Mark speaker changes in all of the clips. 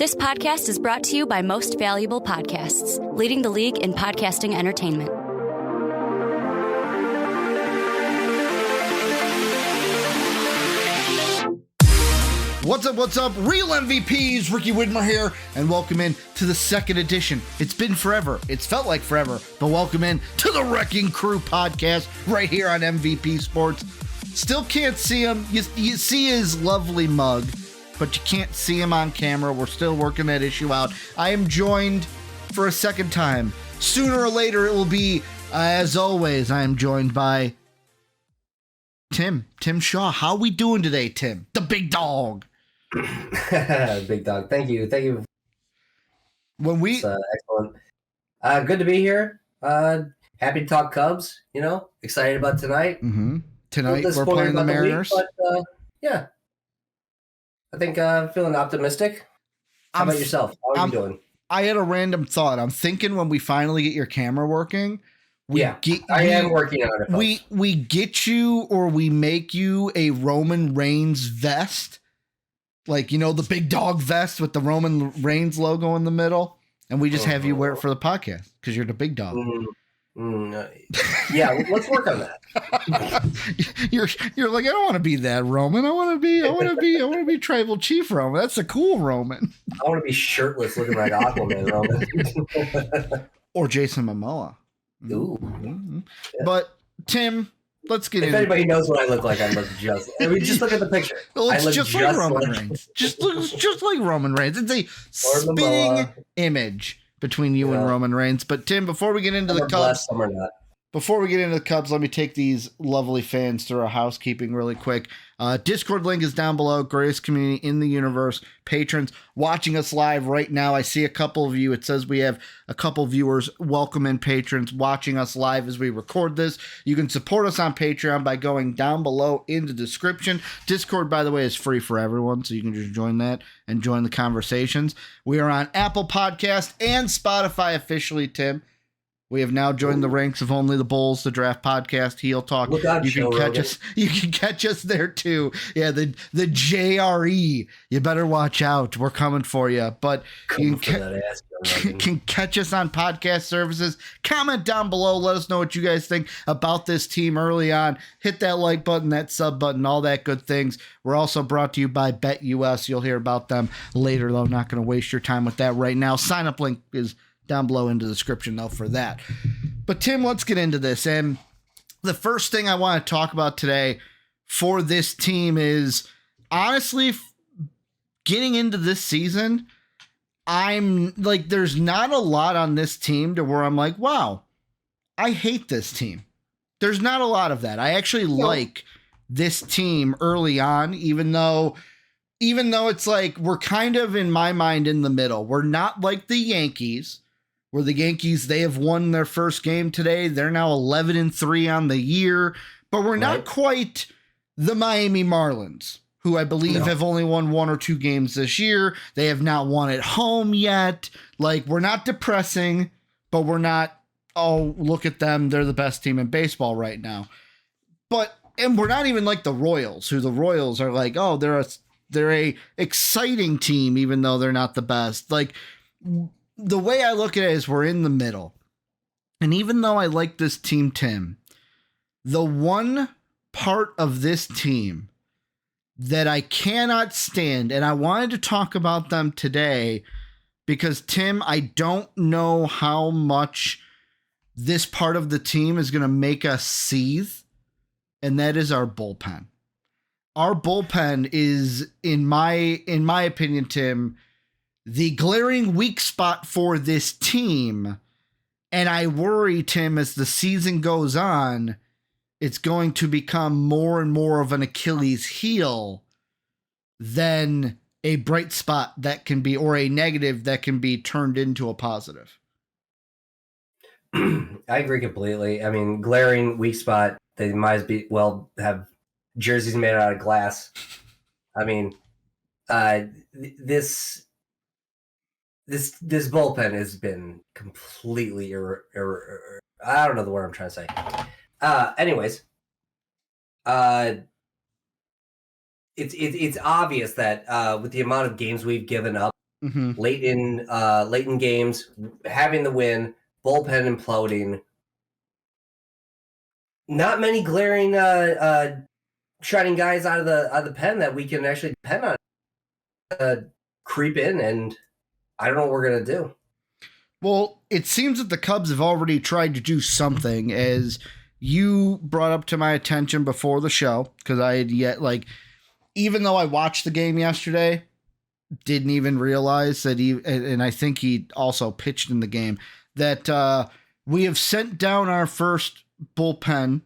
Speaker 1: This podcast is brought to you by Most Valuable Podcasts, leading the league in podcasting entertainment.
Speaker 2: What's up? Real MVPs, Ricky Widmer here, and welcome in to the second edition. It's been forever. It's felt like forever, but welcome in to the Wrecking Crew podcast right here on MVP Sports. Still can't see him. You see his lovely mug, but you can't see him on camera. We're still working that issue out. I am joined for a second time. Sooner or later, it will be, as always, I am joined by Tim Shaw. How we doing today, Tim? The big dog.
Speaker 3: Big dog. Thank you. Excellent. Good to be here. Happy to talk Cubs. Excited about tonight.
Speaker 2: Mm-hmm. Tonight we're playing the Mariners.
Speaker 3: But yeah, I think I'm feeling optimistic. How about yourself? How are you doing?
Speaker 2: I had a random thought. I'm thinking when we finally get your camera working,
Speaker 3: I am working on it.
Speaker 2: We get you, or we make you a Roman Reigns vest, like the big dog vest with the Roman Reigns logo in the middle, and we just have you wear it for the podcast because you're the big dog.
Speaker 3: Yeah, let's work on that.
Speaker 2: You're like, I don't want to be that Roman. I want to be Tribal Chief Roman. That's a cool Roman.
Speaker 3: I want to be shirtless, looking like Aquaman Roman,
Speaker 2: or Jason Momoa.
Speaker 3: Ooh.
Speaker 2: Mm-hmm. Yeah. But Tim, let's get in.
Speaker 3: If anybody knows what I look like, I look just. I mean, just look at the picture.
Speaker 2: It looks just like Roman Reigns. Just looks just like Roman Reigns. It's a spitting image between you and Roman Reigns. But Tim, before we get into the Cubs, let me take these lovely fans through our housekeeping really quick. Discord link is down below. Greatest community in the universe. Patrons watching us live right now. I see a couple of you. It says we have a couple viewers. Welcome in, patrons watching us live as we record this. You can support us on Patreon by going down below in the description. Discord, by the way, is free for everyone, so you can just join that and join the conversations. We are on Apple Podcast and Spotify officially, Tim. We have now joined the ranks of Only the Bulls, the Draft Podcast, Heel Talk.
Speaker 3: You
Speaker 2: can catch us there too. Yeah, the JRE. You better watch out. We're coming for you. But you can catch us on podcast services. Comment down below. Let us know what you guys think about this team early on. Hit that like button, that sub button, all that good things. We're also brought to you by BETUS. You'll hear about them later, though. Not going to waste your time with that right now. Sign up link is down below in the description, though, for that. But Tim, let's get into this. And the first thing I want to talk about today for this team is, honestly, getting into this season, I'm like, there's not a lot on this team to where I'm like, wow, I hate this team. There's not a lot of that. I actually like this team early on, even though it's like we're kind of, in my mind, in the middle. We're not like the Yankees, where the Yankees, they have won their first game today. They're now 11-3 on the year, but we're not quite the Miami Marlins, who I believe have only won 1 or 2 games this year. They have not won at home yet. Like, we're not depressing, but we're not, oh, look at them, they're the best team in baseball right now. And we're not even like the Royals, who the Royals are like, oh, they're a exciting team, even though they're not the best. Like, the way I look at it is we're in the middle. And even though I like this team, Tim, the one part of this team that I cannot stand, and I wanted to talk about them today because, Tim, I don't know how much this part of the team is going to make us seethe, and that is our bullpen. Our bullpen is, in my opinion, Tim, the glaring weak spot for this team. And I worry, Tim, as the season goes on, it's going to become more and more of an Achilles heel than a bright spot that can be, or a negative that can be turned into a positive.
Speaker 3: I agree completely. I mean, glaring weak spot, they might as well have jerseys made out of glass. I mean, this bullpen has been completely I don't know the word I'm trying to say. Anyways, it's obvious that with the amount of games we've given up late in games, having the win, bullpen imploding. Not many glaring shining guys out of the pen that we can actually depend on creep in, and I don't know what we're gonna do.
Speaker 2: Well, it seems that the Cubs have already tried to do something, as you brought up to my attention before the show, because I had even though I watched the game yesterday, didn't even realize that and I think he also pitched in the game, that we have sent down our first bullpen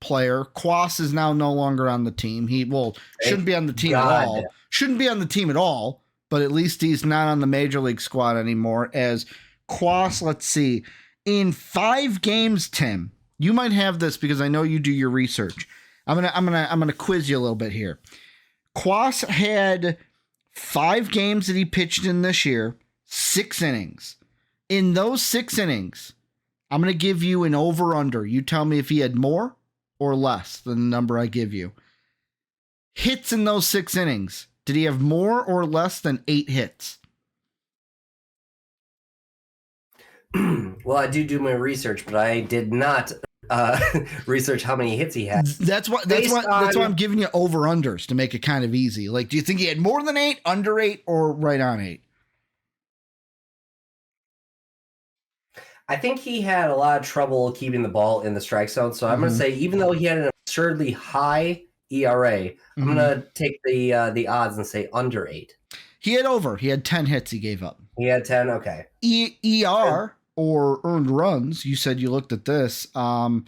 Speaker 2: player. Quas is now no longer on the team. Shouldn't be on the team at all. Shouldn't be on the team at all, but at least he's not on the major league squad anymore. As Quas, let's see, in 5 games, Tim, you might have this because I know you do your research. I'm gonna quiz you a little bit here. Quas had 5 games that he pitched in this year, 6 innings. In those 6 innings, I'm going to give you an over-under. You tell me if he had more or less than the number I give you. Hits in those 6 innings. Did he have more or less than 8 hits?
Speaker 3: Well, I do my research, but I did not research how many hits he had.
Speaker 2: That's why I'm giving you over-unders to make it kind of easy. Like, do you think he had more than 8, under 8, or right on 8?
Speaker 3: I think he had a lot of trouble keeping the ball in the strike zone. So I'm going to say, even though he had an absurdly high ERA, I'm going to take the odds and say under 8.
Speaker 2: He had over. He had 10 hits he gave up.
Speaker 3: He had 10. Okay.
Speaker 2: ER or earned runs. You said you looked at this. Do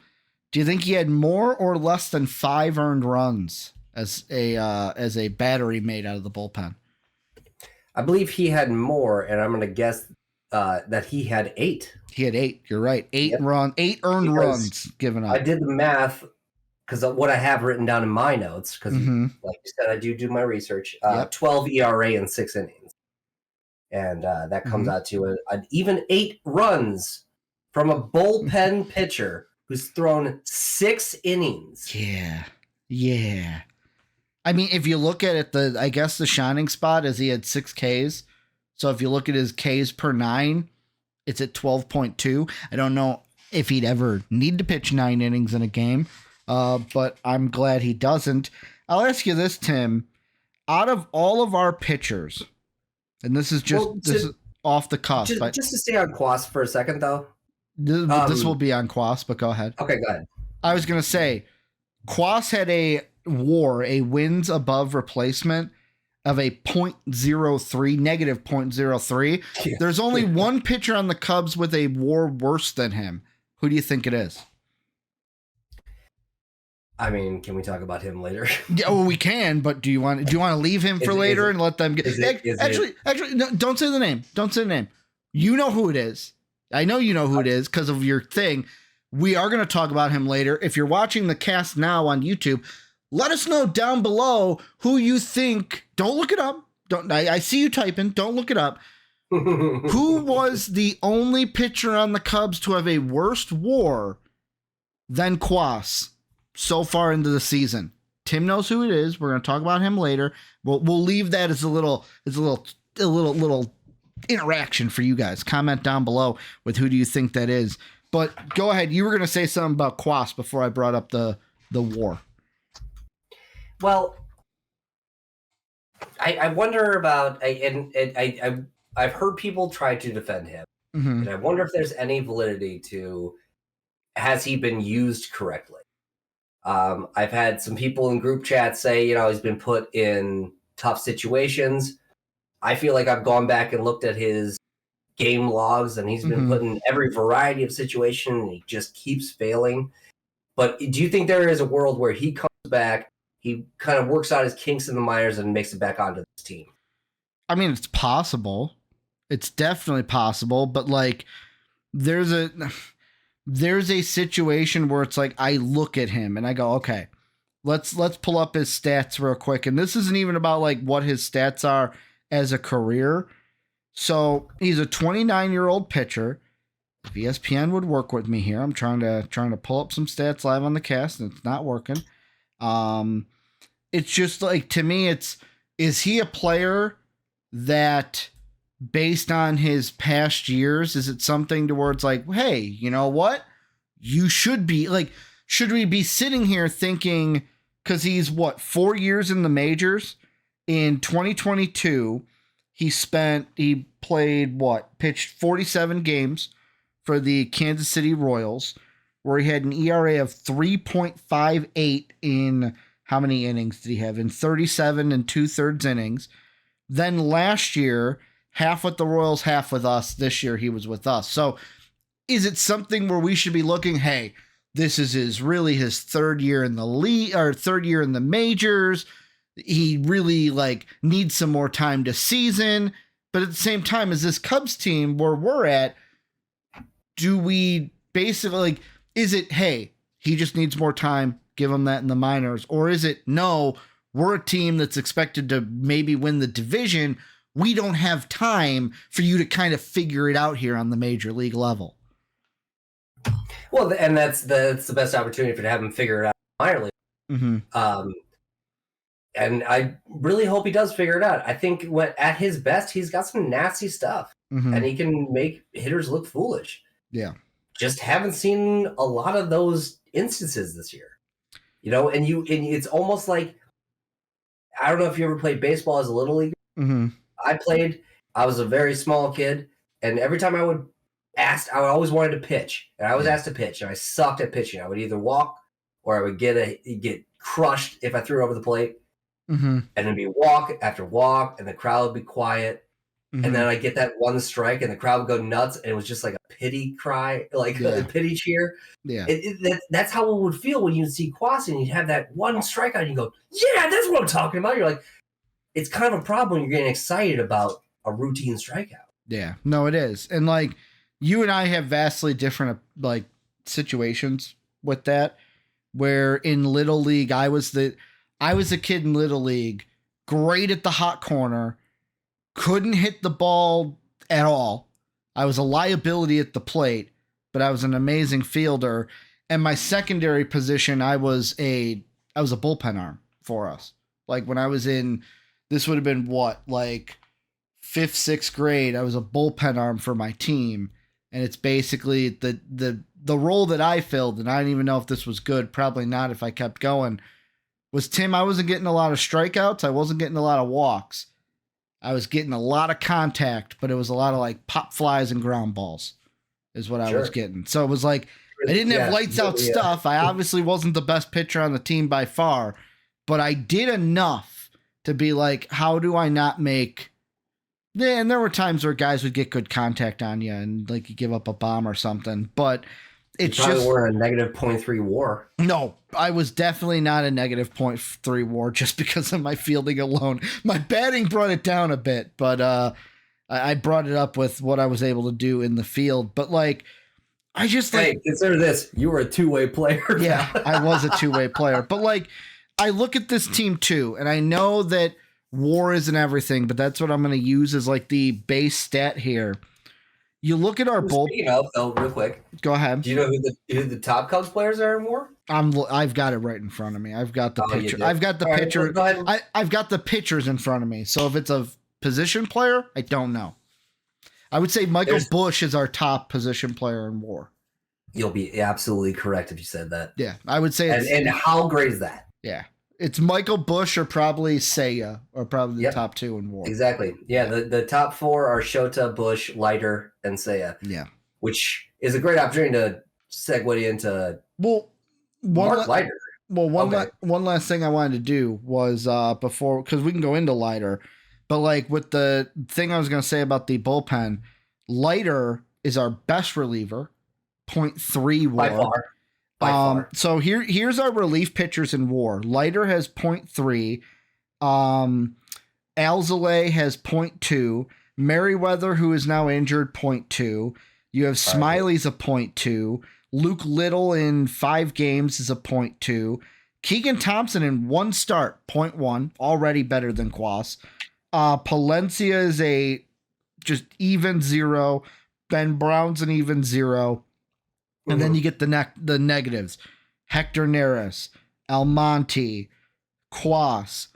Speaker 2: you think he had more or less than 5 earned runs as a battery made out of the bullpen?
Speaker 3: I believe he had more, and I'm going to guess that he had 8.
Speaker 2: He had 8. You're right. 8 earned runs given up.
Speaker 3: I did the math because of what I have written down in my notes. Because, like you said, I do my research. 12 ERA in 6 innings, and that comes out to an even 8 runs from a bullpen pitcher who's thrown 6 innings.
Speaker 2: Yeah. I mean, if you look at it, I guess the shining spot is he had 6 Ks. So if you look at his Ks per 9, it's at 12.2. I don't know if he'd ever need to pitch 9 innings in a game, but I'm glad he doesn't. I'll ask you this, Tim. Out of all of our pitchers, and this is is off the cuff.
Speaker 3: Just to stay on Quas for a second, though.
Speaker 2: This will be on Quas, but go ahead.
Speaker 3: Okay, go ahead.
Speaker 2: I was going to say, Quas had a WAR, a wins above replacement, of a .03, negative .03. Yeah. There's only one pitcher on the Cubs with a WAR worse than him. Who do you think it is?
Speaker 3: I mean, can we talk about him later?
Speaker 2: Yeah, well, we can, but do you want to leave him for later and let them get? Actually, no, don't say the name. Don't say the name. You know who it is. I know you know who it is because of your thing. We are going to talk about him later. If you're watching the cast now on YouTube, let us know down below who you think. Don't look it up. I see you typing. Don't look it up. Who was the only pitcher on the Cubs to have a worse WAR than Quas so far into the season? Tim knows who it is. We're going to talk about him later. We'll leave that as a little interaction for you guys. Comment down below with who do you think that is. But go ahead. You were going to say something about Quas before I brought up the WAR.
Speaker 3: Well, I wonder about, I've heard people try to defend him, and I wonder if there's any validity to, has he been used correctly? I've had some people in group chats say, he's been put in tough situations. I feel like I've gone back and looked at his game logs, and he's been put in every variety of situation, and he just keeps failing. But do you think there is a world where he comes back, he kind of works out his kinks in the minors and makes it back onto this team?
Speaker 2: I mean, it's possible. It's definitely possible, but there's a situation where it's like I look at him and I go, okay, let's pull up his stats real quick. And this isn't even about what his stats are as a career. So he's a 29-year-old pitcher. If ESPN would work with me here, I'm trying to pull up some stats live on the cast, and it's not working. It's just to me, is he a player that based on his past years? Is it something towards like, hey, you know what? You should be like, should we be sitting here thinking, because he's 4 years in the majors? In 2022, he played pitched 47 games for the Kansas City Royals, where he had an ERA of 3.58 in how many innings did he have? In 37 and 2/3 innings. Then last year, half with the Royals, half with us. This year he was with us. So is it something where we should be looking, hey, this is his third year in the league or third year in the majors. He really needs some more time to season. But at the same time, as this Cubs team where we're at, do we basically is it, hey, he just needs more time, give him that in the minors? Or is it, no, we're a team that's expected to maybe win the division. We don't have time for you to kind of figure it out here on the major league level.
Speaker 3: Well, and that's the best opportunity to have him figure it out in the minor league.
Speaker 2: Mm-hmm.
Speaker 3: And I really hope he does figure it out. I think at his best, he's got some nasty stuff, and he can make hitters look foolish.
Speaker 2: Yeah.
Speaker 3: Just haven't seen a lot of those instances this year. And it's almost like, I don't know if you ever played baseball as a little leaguer.
Speaker 2: Mm-hmm.
Speaker 3: I was a very small kid, and every time I always wanted to pitch, and I was asked to pitch, and I sucked at pitching. I would either walk or I would get crushed if I threw over the plate.
Speaker 2: Mm-hmm.
Speaker 3: And it'd be walk after walk, and the crowd would be quiet. Mm-hmm. And then I get that one strike, and the crowd would go nuts, and it was just like a pity cry, a pity cheer.
Speaker 2: Yeah,
Speaker 3: that's how it would feel when you see Kwasi and you'd have that one strikeout, and you go, "Yeah, that's what I'm talking about." You're like, it's kind of a problem when you're getting excited about a routine strikeout.
Speaker 2: Yeah, no, it is, and you and I have vastly different situations with that. Where in Little League, I was a kid in Little League, great at the hot corner, couldn't hit the ball at all. I was a liability at the plate, but I was an amazing fielder. And my secondary position, I was a bullpen arm for us. When I was in, this would have been 5th, 6th grade, I was a bullpen arm for my team. And it's basically the role that I filled, and I don't even know if this was good, probably not if I kept going, was I wasn't getting a lot of strikeouts. I wasn't getting a lot of walks. I was getting a lot of contact, but it was a lot of pop flies and ground balls is what I was getting. So it was I didn't have lights out stuff. I obviously wasn't the best pitcher on the team by far, but I did enough to be how do I not make... Yeah, and there were times where guys would get good contact on you and you give up a bomb or something, but it's just
Speaker 3: were a negative 0.3 WAR.
Speaker 2: No, I was definitely not a negative 0.3 WAR just because of my fielding alone. My batting brought it down a bit, but I brought it up with what I was able to do in the field. But I just
Speaker 3: consider this: you were a two-way player.
Speaker 2: Yeah, I was a two-way player, but I look at this team too, and I know that WAR isn't everything, but that's what I'm going to use as the base stat here. You look at our bullpen.
Speaker 3: Speaking of, though, real quick.
Speaker 2: Go ahead.
Speaker 3: Do you know who the top Cubs players are in WAR?
Speaker 2: I've got it right in front of me. I've got the picture. I've got the picture. Right, I've got the pictures in front of me. So if it's a position player, I don't know. I would say Michael Bush is our top position player in WAR.
Speaker 3: You'll be absolutely correct if you said that.
Speaker 2: Yeah, I would say.
Speaker 3: And how great is that?
Speaker 2: Yeah. It's Michael Bush or probably Seiya or probably the top two in WAR.
Speaker 3: Exactly. Yeah, the top four are Shota, Bush, Leiter, and Seiya.
Speaker 2: Yeah.
Speaker 3: Which is a great opportunity to segue into
Speaker 2: Mark
Speaker 3: Leiter.
Speaker 2: Well, one last thing I wanted to do was before, because we can go into Leiter, but with the thing I was going to say about the bullpen, Leiter is our best reliever, 0.3 WAR.
Speaker 3: By far.
Speaker 2: So here's our relief pitchers in WAR. Leiter has 0.3. Alzolay has 0.2. Merriweather, who is now injured, 0.2. You have Smiley's a 0.2. Luke Little in 5 games is a 0.2. Keegan Thompson in 1 start, 0.1. Already better than Kwas. Palencia is a just even 0. Ben Brown's an even 0. And then you get the negatives. Hector Neris, Almonte, Kwas.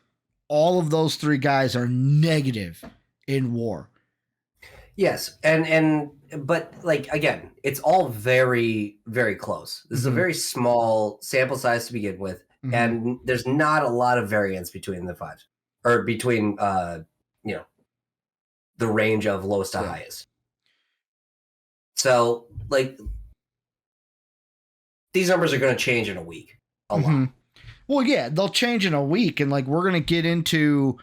Speaker 2: All of those 3 guys are negative in WAR.
Speaker 3: Yes, but like again, it's all very, very close. This is a very small sample size to begin with, and there's not a lot of variance between the five, or between the range of lowest to highest. So like these numbers are going to change in a week a lot.
Speaker 2: Well, yeah, they'll change in a week, and like we're going to get into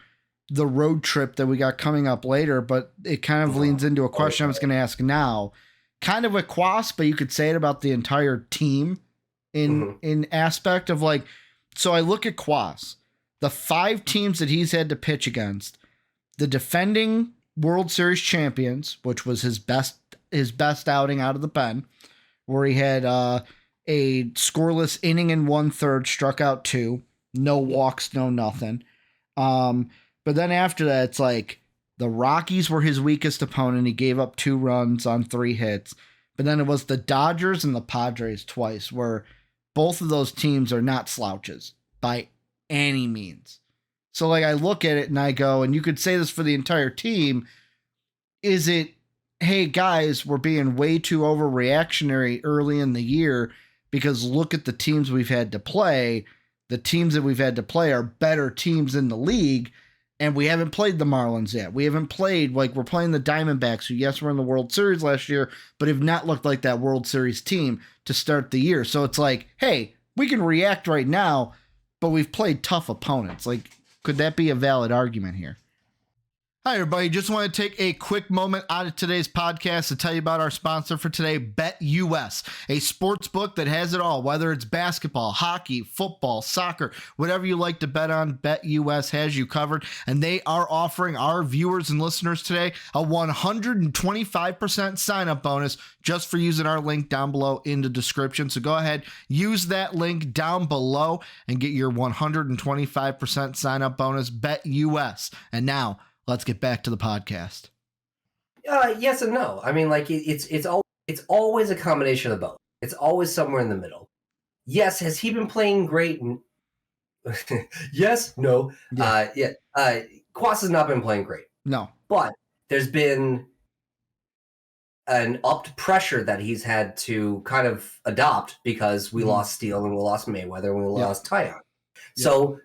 Speaker 2: the road trip that we got coming up later, but it kind of leans into a question I was going to ask now. Kind of a quas, but you could say it about the entire team in aspect of like, so I look at Quas, the 5 teams that he's had to pitch against, the defending World Series champions, which was his best outing out of the pen, where he had a scoreless inning and 1/3, struck out 2, no walks, no nothing. But then after that, it's like the Rockies were his weakest opponent. He gave up 2 runs on 3 hits. But then it was the Dodgers and the Padres twice, where both of those teams are not slouches by any means. So like I look at it and I go, and you could say this for the entire team, is it, hey guys, we're being way too overreactionary early in the year because look at the teams we've had to play. The teams that we've had to play are better teams in the league. And we haven't played the Marlins yet. We haven't played, like, we're playing the Diamondbacks, who, yes, were in the World Series last year, but have not looked like that World Series team to start the year. So it's like, hey, we can react right now, but we've played tough opponents. Like, could that be a valid argument here? Hi, everybody. Just want to take a quick moment out of today's podcast to tell you about our sponsor for today, BETUS, a sports book that has it all, whether it's basketball, hockey, football, soccer, whatever you like to bet on, BETUS has you covered. And they are offering our viewers and listeners today a 125% sign-up bonus just for using our link down below in the description. So go ahead, use that link down below and get your 125% sign-up bonus, BETUS. And now, let's get back to the podcast.
Speaker 3: Yes and no. I mean, like it's always a combination of both. It's always somewhere in the middle. Yes, has he been playing great? Yes, no. Yeah. Quas has not been playing great.
Speaker 2: No,
Speaker 3: but there's been an upped pressure that he's had to kind of adopt because we lost Steele and we lost Mayweather and we lost Tyon. So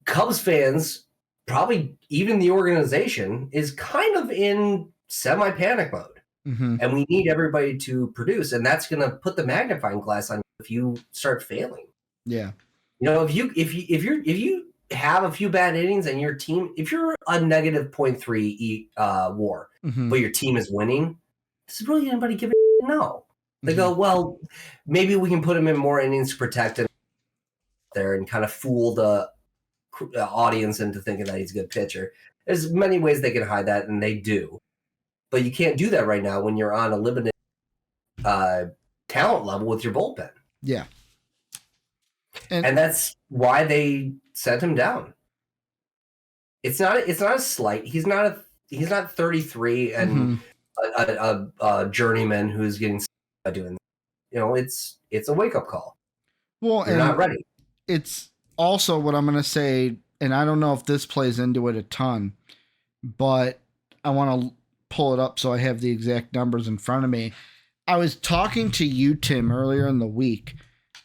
Speaker 3: Cubs fans, probably even the organization, is kind of in semi-panic mode. And we need everybody to produce, and that's going to put the magnifying glass on you if you start failing.
Speaker 2: Yeah.
Speaker 3: You know, if you have a few bad innings and your team, if you're a negative 0.3 WAR, but your team is winning, does really anybody give a no? They go, well, maybe we can put him in more innings to protect him there and kind of fool the audience into thinking that he's a good pitcher. There's many ways they can hide that, and they do. But you can't do that right now when you're on a limited talent level with your bullpen.
Speaker 2: Yeah.
Speaker 3: And that's why they sent him down. It's not a slight. He's not 33 and a journeyman who's getting doing that. You know, it's a wake-up call.
Speaker 2: Well,
Speaker 3: you're not ready.
Speaker 2: It's also what I'm going to say, and I don't know if this plays into it a ton, but I want to pull it up so I have the exact numbers in front of me. I was talking to you, Tim, earlier in the week,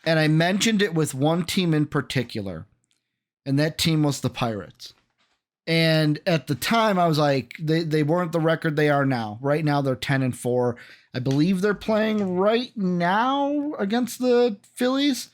Speaker 2: and I mentioned it with one team in particular, and that team was the Pirates. And at the time, I was like, they weren't the record they are now. Right now, they're 10-4. I believe they're playing right now against the Phillies.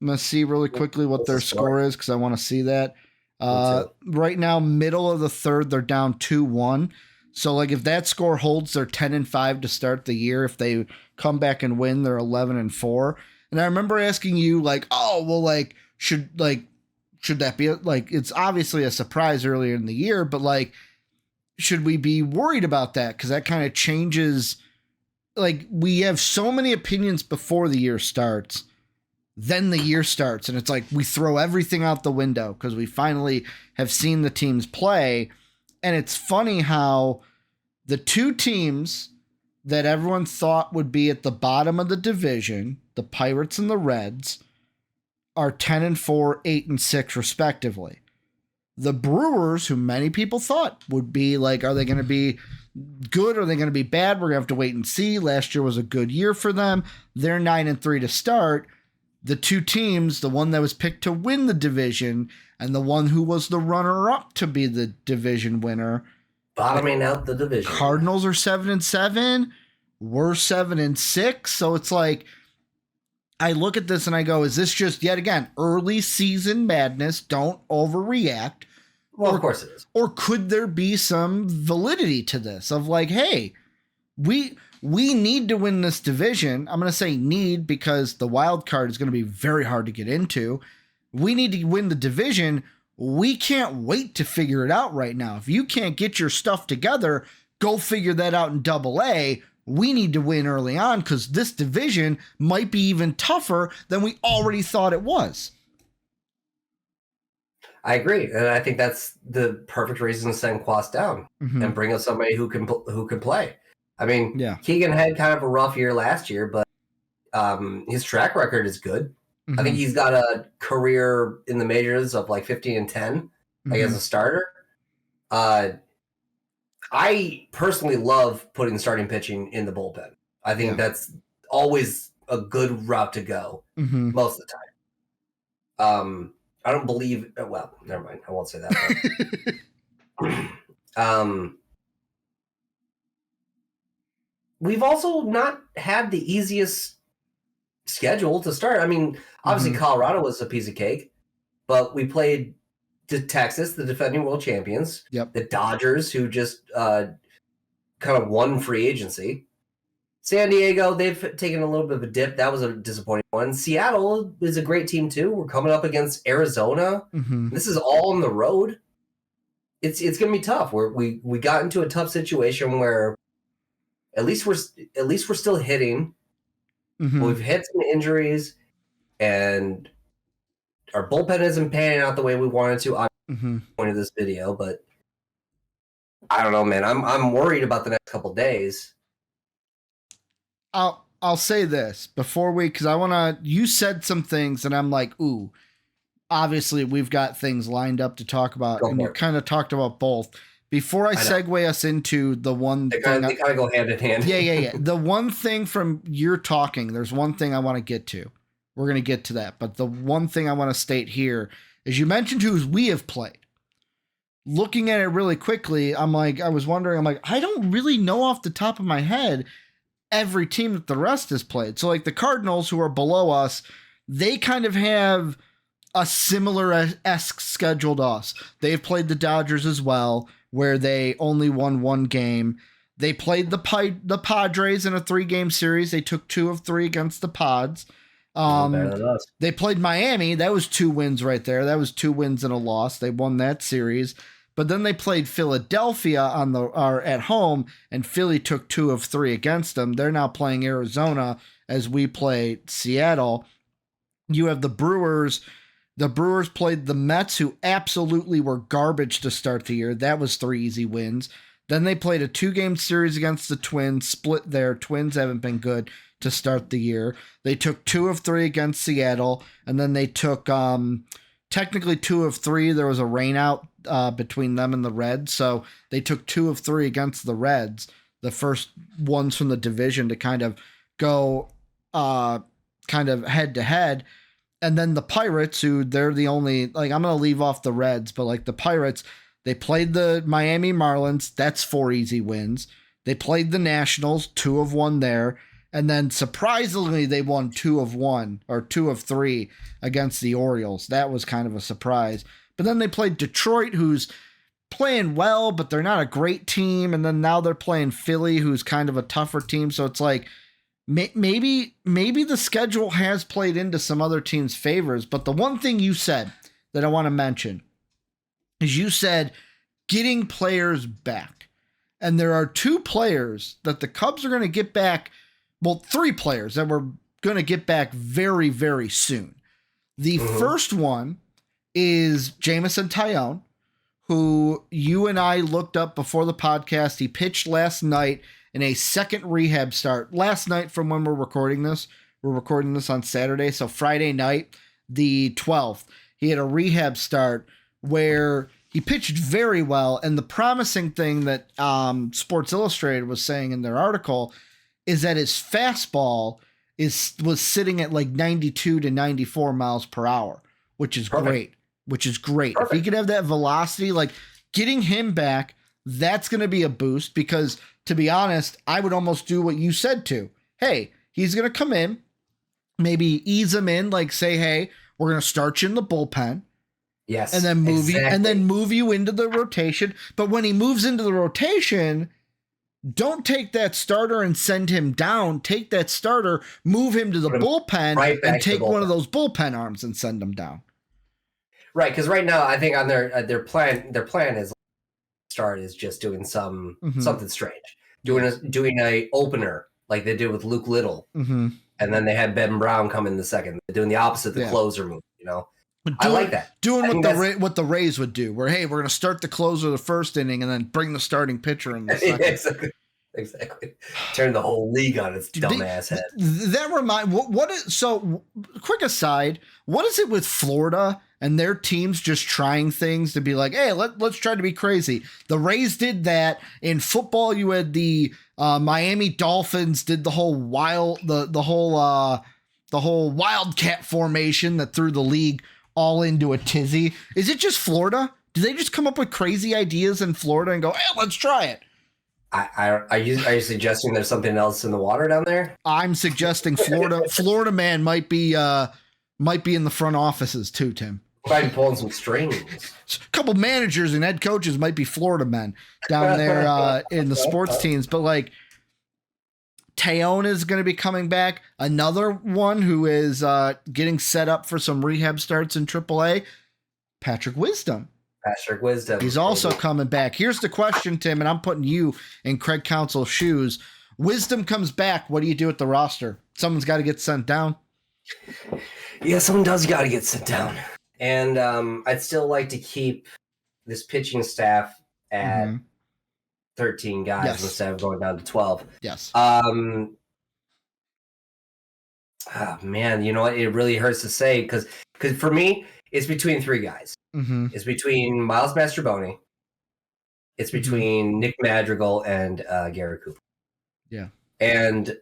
Speaker 2: I'm going to see really quickly what their score is because I want to see that. Right now, middle of the third, they're down 2-1. So, like, if that score holds, they're 10-5 to start the year. If they come back and win, they're 11-4. And I remember asking you, like, oh, well, like, should that be, like, it's obviously a surprise earlier in the year, but, like, should we be worried about that? Because that kind of changes, like, we have so many opinions before the year starts. Then the year starts, and it's like we throw everything out the window because we finally have seen the teams play. And it's funny how the two teams that everyone thought would be at the bottom of the division, the Pirates and the Reds, are 10-4, 8-6, respectively. The Brewers, who many people thought would be like, are they going to be good? Are they going to be bad? We're going to have to wait and see. Last year was a good year for them. They're 9-3 to start. The two teams, the one that was picked to win the division and the one who was the runner-up to be the division winner,
Speaker 3: bottoming out the division.
Speaker 2: Cardinals are 7-7. We're 7-6. So it's like, I look at this and I go, is this just, yet again, early season madness? Don't overreact.
Speaker 3: Well, of course it is.
Speaker 2: Or could there be some validity to this of like, hey, we need to win this division. I'm going to say need because the wild card is going to be very hard to get into. We need to win the division. We can't wait to figure it out right now. If you can't get your stuff together, go figure that out in AA. We need to win early on because this division might be even tougher than we already thought it was.
Speaker 3: I agree, and I think that's the perfect reason to send Quas down and bring us somebody who can play. I mean, Keegan had kind of a rough year last year, but his track record is good. I think he's got a career in the majors of like 15-10, like as a starter. I personally love putting starting pitching in the bullpen. I think that's always a good route to go most of the time. I don't believe. Well, never mind. I won't say that. We've also not had the easiest schedule to start. I mean, obviously Colorado was a piece of cake, but we played Texas, the defending world champions. The Dodgers, who just kind of won free agency. San Diego, they've taken a little bit of a dip. That was a disappointing one. Seattle is a great team too. We're coming up against Arizona. This is all on the road. It's going to be tough. We got into a tough situation where at least we're still hitting. We've had some injuries, and our bullpen isn't panning out the way we wanted to. I pointed this video, but I don't know, man. I'm worried about the next couple of days.
Speaker 2: I'll say this before because I want to, you said some things and I'm like, ooh, obviously we've got things lined up to talk about. And you kind of talked about both. Before I segue us into the one
Speaker 3: they kind of go hand in hand.
Speaker 2: Yeah. The one thing from your talking, there's one thing I want to get to. We're going to get to that. But the one thing I want to state here is you mentioned who we have played. Looking at it really quickly, I was wondering, I don't really know off the top of my head every team that the rest has played. So like the Cardinals, who are below us, they kind of have a similar-esque schedule to us. They've played the Dodgers as well, where they only won one game. They played the Padres in a 3-game series. They took 2 of 3 against the Pods. They played Miami. That was 2 wins right there. That was 2 wins and a loss. They won that series. But then they played Philadelphia at home, and Philly took 2 of 3 against them. They're now playing Arizona as we play Seattle. You have the Brewers. The Brewers played the Mets, who absolutely were garbage to start the year. That was 3 easy wins. Then they played a 2-game series against the Twins, split there. Twins haven't been good to start the year. They took 2 of 3 against Seattle, and then they took technically 2 of 3. There was a rain out between them and the Reds, so they took 2 of 3 against the Reds, the first ones from the division to kind of go kind of head to head. And then the Pirates, who they're the only, I'm going to leave off the Reds, but the Pirates, they played the Miami Marlins. That's 4 easy wins. They played the Nationals, 2 of 1 there. And then surprisingly, they won 2 of 1 or 2 of 3 against the Orioles. That was kind of a surprise. But then they played Detroit, who's playing well, but they're not a great team. And then now they're playing Philly, who's kind of a tougher team. So it's maybe the schedule has played into some other teams' favors. But the one thing you said that I want to mention is you said getting players back. And there are 2 players that the Cubs are going to get back. Well, 3 players that we're going to get back very, very soon. The first one is Jameson Taillon, who you and I looked up before the podcast. He pitched last night in a second rehab start. Last night from when we're recording this. We're recording this on Saturday, so Friday night, the 12th. He had a rehab start where He pitched very well, and the promising thing that Sports Illustrated was saying in their article is that his fastball was sitting at like 92 to 94 miles per hour, which is great. Perfect. If he could have that velocity, like getting him back, that's going to be a boost because, to be honest, I would almost do what you said to. Hey, he's going to come in, maybe ease him in, like say, hey, we're going to start you in the bullpen.
Speaker 3: Yes.
Speaker 2: And then move you into the rotation. But when he moves into the rotation, don't take that starter and send him down. Take that starter, move him to the bullpen, and take one of those bullpen arms and send him down.
Speaker 3: Right, because right now I think on their plan is start is just doing something strange, doing a opener like they did with Luke Little, and then they had Ben Brown come in the second. They're doing the opposite, the closer move. I like that.
Speaker 2: Doing what the Rays would do, where hey, we're going to start the closer the first inning and then bring the starting pitcher in the second.
Speaker 3: Exactly. Turn the whole league on its dumbass head.
Speaker 2: So quick aside, what is it with Florida and their teams just trying things to be like, hey, let's try to be crazy? The Rays did that. In football, you had the Miami Dolphins did the whole wildcat formation that threw the league all into a tizzy. Is it just Florida? Do they just come up with crazy ideas in Florida and go, hey, let's try it?
Speaker 3: Are you suggesting there's something else in the water down there?
Speaker 2: I'm suggesting Florida man might be in the front offices too, Tim.
Speaker 3: Might be pulling some strings.
Speaker 2: A couple managers and head coaches might be Florida men down there in the sports teams, but like Teon is going to be coming back. Another one who is getting set up for some rehab starts in AAA, Patrick Wisdom. He's also coming back. Here's the question, Tim, and I'm putting you in Craig Counsell's shoes. Wisdom comes back. What do you do with the roster? Someone's got to get sent down.
Speaker 3: Yeah, someone does got to get sent down. And I'd still like to keep this pitching staff at 13 guys instead of going down to 12.
Speaker 2: Yes.
Speaker 3: Oh, man, you know what? It really hurts to say because for me, it's between three guys. It's between Miles Mastrobuoni. It's between Nick Madrigal and Gary Cooper.
Speaker 2: Yeah.
Speaker 3: And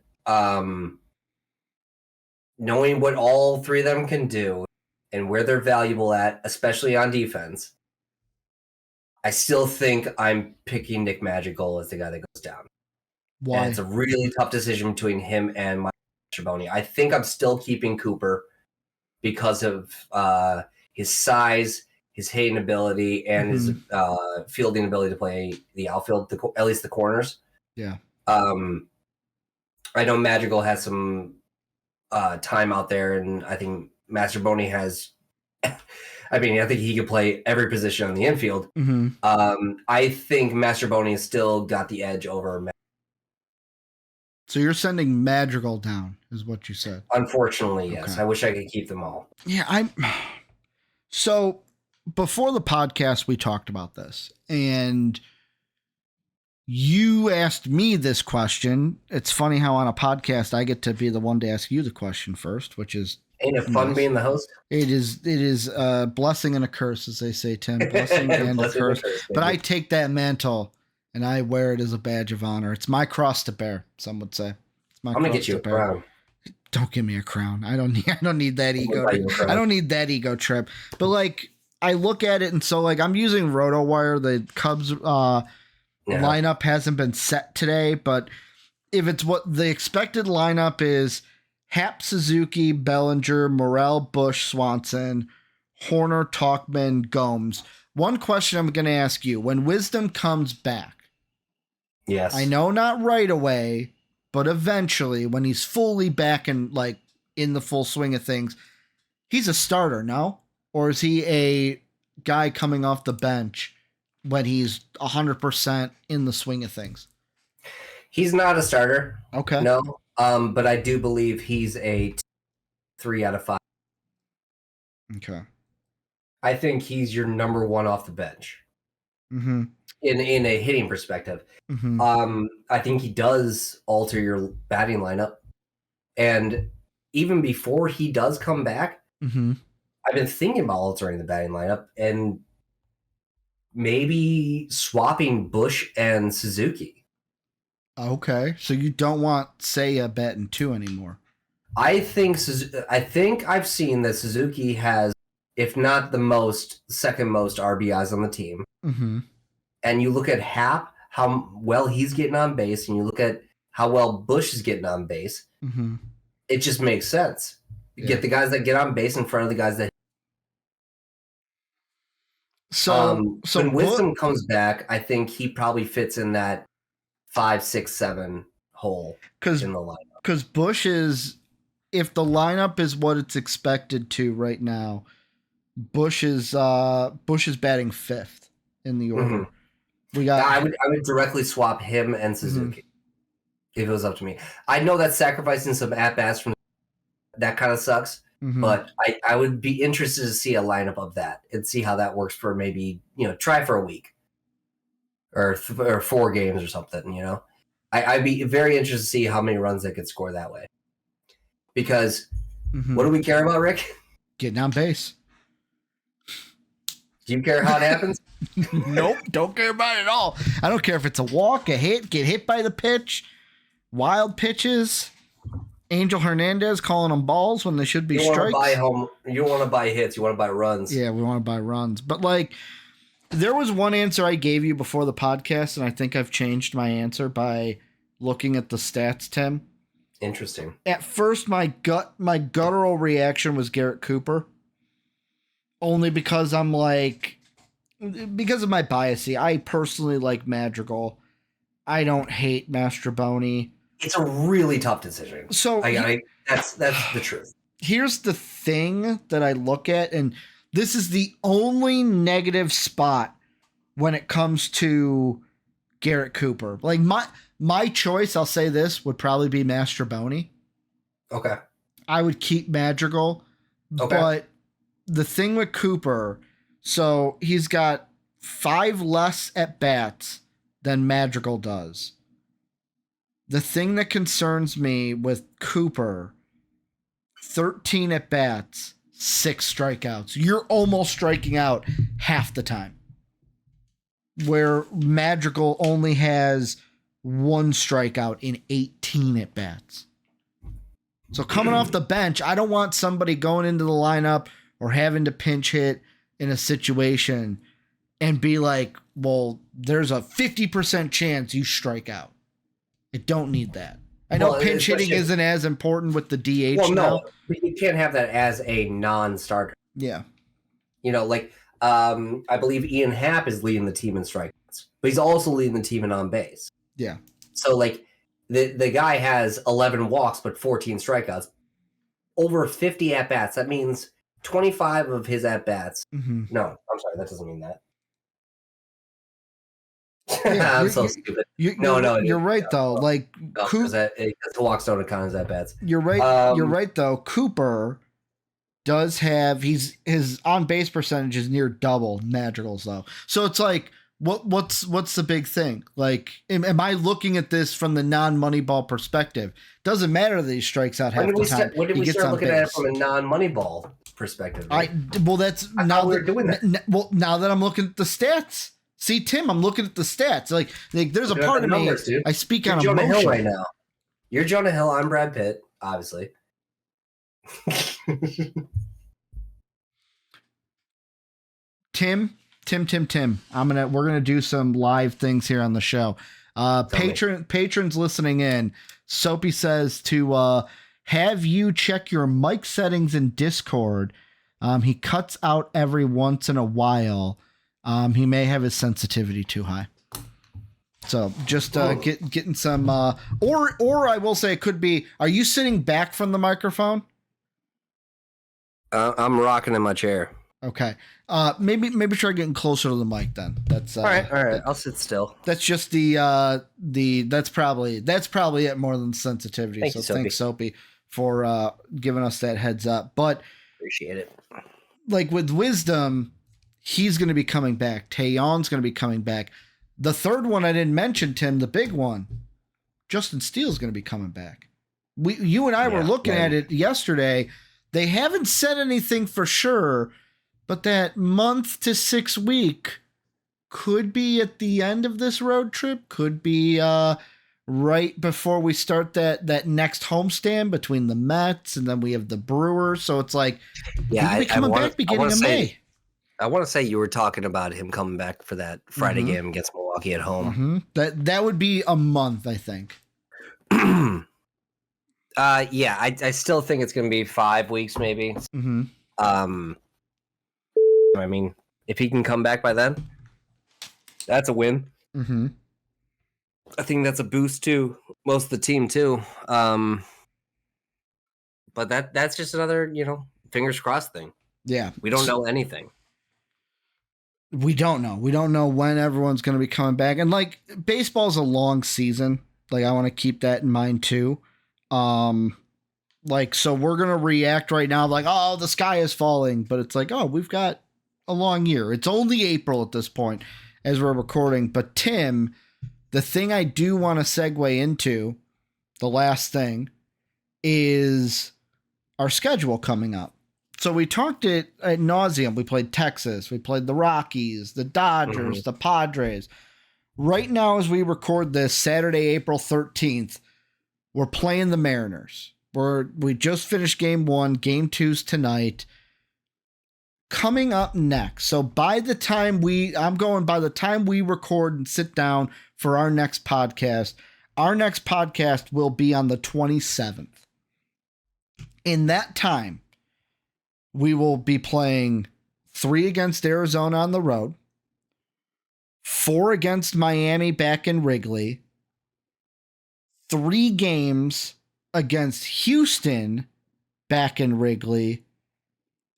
Speaker 3: knowing what all three of them can do and where they're valuable at, especially on defense, I still think I'm picking Nick Madrigal as the guy that goes down.
Speaker 2: Why?
Speaker 3: And it's a really tough decision between him and Miles Mastrobuoni. I think I'm still keeping Cooper because of his size, his hitting ability, and his fielding ability to play the outfield, at least the corners.
Speaker 2: Yeah.
Speaker 3: I know Madrigal has some time out there, and I think Mastrobuoni has. I think he could play every position on the infield. I think Mastrobuoni has still got the edge over.
Speaker 2: So you're sending Madrigal down, is what you said.
Speaker 3: Unfortunately, yes. Okay. I wish I could keep them all.
Speaker 2: Yeah, So before the podcast, we talked about this, and you asked me this question. It's funny how on a podcast I get to be the one to ask you the question first, which is
Speaker 3: ain't it fun being the host?
Speaker 2: It is a blessing and a curse, as they say, Tim. Blessing and a curse. But I take that mantle and I wear it as a badge of honor. It's my cross to bear, some would say. It's my
Speaker 3: I'm gonna get you a crown.
Speaker 2: Don't give me a crown. I don't need that ego. I don't need that ego trip. But like I look at it and so like I'm using RotoWire. The Cubs lineup hasn't been set today, but if it's what the expected lineup is, Happ, Suzuki, Bellinger, Morel, Bush, Swanson, Horner, Tauchman, Gomes. One question I'm going to ask you: when Wisdom comes back,
Speaker 3: yes,
Speaker 2: I know not right away, but eventually, when he's fully back and like in the full swing of things, he's a starter, no? Or is he a guy coming off the bench when he's 100% in the swing of things?
Speaker 3: He's not a starter.
Speaker 2: Okay.
Speaker 3: No. But I do believe he's a 3 out of 5.
Speaker 2: Okay.
Speaker 3: I think he's your number one off the bench.
Speaker 2: Mm-hmm.
Speaker 3: In a hitting perspective. Mm-hmm. I think he does alter your batting lineup. And even before he does come back, I've been thinking about altering the batting lineup. And maybe swapping Bush and Suzuki.
Speaker 2: Okay, so you don't want Seiya batting 2 anymore.
Speaker 3: I think I've seen that Suzuki has, if not the second most RBIs on the team.
Speaker 2: Mm-hmm.
Speaker 3: And you look at Happ, how well he's getting on base, and you look at how well Bush is getting on base.
Speaker 2: Mm-hmm.
Speaker 3: It just makes sense. You get the guys that get on base in front of the guys that. So when Wisdom comes back, I think he probably fits in that 5, 6, 7 hole in the lineup.
Speaker 2: Because Bush is, if the lineup is what it's expected to right now, Bush is batting 5th in the order.
Speaker 3: Mm-hmm. I would directly swap him and Suzuki if it was up to me. I know that sacrificing some at bats from that kind of sucks, but I would be interested to see a lineup of that and see how that works for maybe try for a week or 4 games or something. I'd be very interested to see how many runs they could score that way. Because what do we care about, Rick?
Speaker 2: Getting on base.
Speaker 3: Do you care how it happens?
Speaker 2: Nope, don't care about it at all. I don't care if it's a walk, a hit, get hit by the pitch, wild pitches, Angel Hernandez calling them balls when they should be strikes.
Speaker 3: You want to buy hits, you want to buy runs.
Speaker 2: Yeah, we want to buy runs. But there was one answer I gave you before the podcast, and I think I've changed my answer by looking at the stats, Tim.
Speaker 3: Interesting.
Speaker 2: At first, my guttural reaction was Garrett Cooper. Only because because of my bias. I personally like Madrigal. I don't hate Mastrobuoni.
Speaker 3: It's a really tough decision.
Speaker 2: So
Speaker 3: that's the truth. Here's
Speaker 2: the thing that I look at, and this is the only negative spot when it comes to Garrett Cooper. My choice, I'll say this, would probably be Mastrobuoni.
Speaker 3: Okay.
Speaker 2: I would keep Madrigal. Okay. But the thing with Cooper, so he's got 5 less at bats than Madrigal does. The thing that concerns me with Cooper, 13 at bats, 6 strikeouts. You're almost striking out half the time. Where Madrigal only has 1 strikeout in 18 at bats. So coming off the bench, I don't want somebody going into the lineup or having to pinch hit in a situation and be like, well, there's a 50% chance you strike out. I don't need that. I know pinch hitting isn't as important with the DH now.
Speaker 3: But you can't have that as a non-starter.
Speaker 2: Yeah.
Speaker 3: I believe Ian Happ is leading the team in strikeouts, but he's also leading the team in on base.
Speaker 2: Yeah.
Speaker 3: So the guy has 11 walks but 14 strikeouts, over 50 at bats. That means 25 of his at bats. Mm-hmm. No, I'm sorry, that doesn't mean that.
Speaker 2: Yeah,
Speaker 3: I'm so stupid.
Speaker 2: You're right though.
Speaker 3: Because the walks don't count as at bats.
Speaker 2: You're right. You're right though. Cooper does have his on base percentage is near double Madrigal's though. So it's like, what's the big thing? Am I looking at this from the non-Moneyball perspective? Doesn't matter that he strikes out half the time.
Speaker 3: When did we start looking at it from a non-Moneyball perspective? Right?
Speaker 2: That's now we're doing that. Now that I'm looking at the stats. See, Tim, I'm looking at the stats. There's a part of me. I speak on emotion.
Speaker 3: Jonah Hill right now. You're Jonah Hill. I'm Brad Pitt, obviously.
Speaker 2: Tim. We're gonna do some live things here on the show. Patrons listening in. Soapy says to have you check your mic settings in Discord. He cuts out every once in a while. He may have his sensitivity too high. So just getting some or I will say it could be, are you sitting back from the microphone?
Speaker 3: I'm rocking in my chair.
Speaker 2: Okay. Maybe try getting closer to the mic then. That's
Speaker 3: all right. I'll sit still.
Speaker 2: That's just that's probably it more than sensitivity. Thanks Soapy for giving us that heads up. But
Speaker 3: appreciate it.
Speaker 2: With Wisdom, he's going to be coming back. Taeyon's going to be coming back. The third one I didn't mention, Tim, the big one, Justin Steele's going to be coming back. You and I were looking at it yesterday. They haven't said anything for sure, but that month to 6 week could be at the end of this road trip, could be right before we start that next homestand between the Mets and then we have the Brewers. So it's like, he could be coming back beginning of May.
Speaker 3: I want to say you were talking about him coming back for that Friday game against Milwaukee at home.
Speaker 2: That would be a month, I think.
Speaker 3: Yeah, I still think it's going to be 5 weeks, maybe. I mean, if he can come back by then, that's a win. I think that's a boost to most of the team too. But that's just another, fingers crossed thing.
Speaker 2: Yeah,
Speaker 3: we don't know anything.
Speaker 2: We don't know. We don't know when everyone's going to be coming back. And like, baseball's a long season. Like, I want to keep that in mind too. Like, so we're going to react right now like, oh, the sky is falling. But it's like, oh, we've got a long year. It's only April at this point as we're recording. But Tim, the thing I do want to segue into, the last thing, is our schedule coming up. So we talked it ad nauseum. We played Texas. We played the Rockies, the Dodgers, the Padres. Right now, as we record this, Saturday, April 13th, we're playing the Mariners. We just finished game 1. Game 2's tonight. Coming up next. So by the time we record and sit down for our next podcast will be on the 27th. In that time, we will be playing 3 against Arizona on the road, 4 against Miami back in Wrigley, 3 games against Houston back in Wrigley,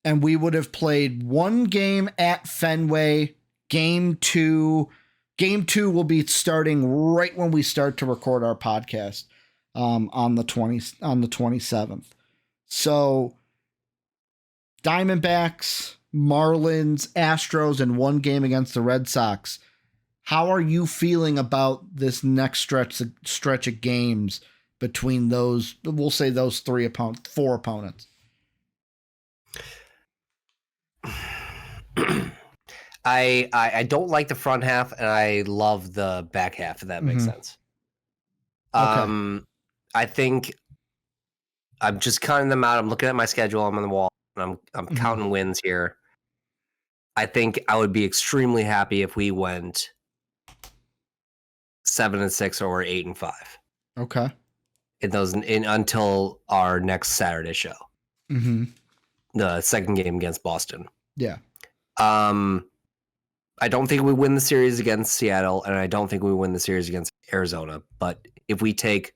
Speaker 2: and we would have played 1 game at Fenway. Game 2 will be starting right when we start to record our podcast on the 27th. So Diamondbacks, Marlins, Astros, and 1 game against the Red Sox. How are you feeling about this next stretch of games between those? We'll say those 4 opponents.
Speaker 3: I don't like the front half, and I love the back half. If that makes sense. Okay. I think I'm just counting them out. I'm looking at my schedule. I'm on the wall. I'm counting wins here. I think I would be extremely happy if we went 7-6 or 8-5.
Speaker 2: Okay.
Speaker 3: Until our next Saturday show. The second game against Boston.
Speaker 2: Yeah.
Speaker 3: I don't think we win the series against Seattle, and I don't think we win the series against Arizona. But if we take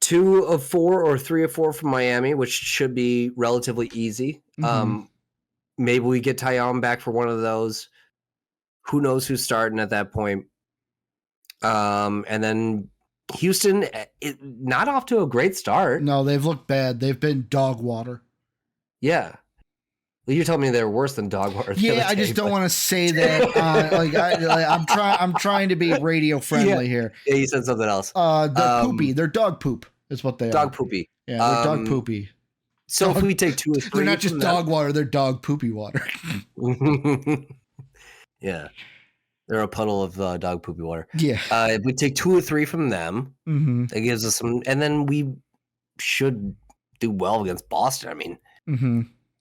Speaker 3: 2 of 4 or 3 of 4 from Miami, which should be relatively easy. Maybe we get Taillon back for one of those. Who knows who's starting at that point? And then Houston, not off to a great start.
Speaker 2: No, they've looked bad. They've been dog water.
Speaker 3: Yeah. Well, you're telling me they're worse than dog water.
Speaker 2: Yeah, I just don't want to say that. I'm trying to be radio friendly here.
Speaker 3: Yeah, you said something else.
Speaker 2: They're poopy. They're dog poop. Is what they are.
Speaker 3: Dog poopy.
Speaker 2: Yeah, they're dog poopy.
Speaker 3: So if we take 2 or 3,
Speaker 2: they're not just dog water. They're dog poopy water.
Speaker 3: Yeah, they're a puddle of dog poopy water.
Speaker 2: Yeah.
Speaker 3: If we take 2 or 3 from them, that gives us some, and then we should do well against Boston. I mean,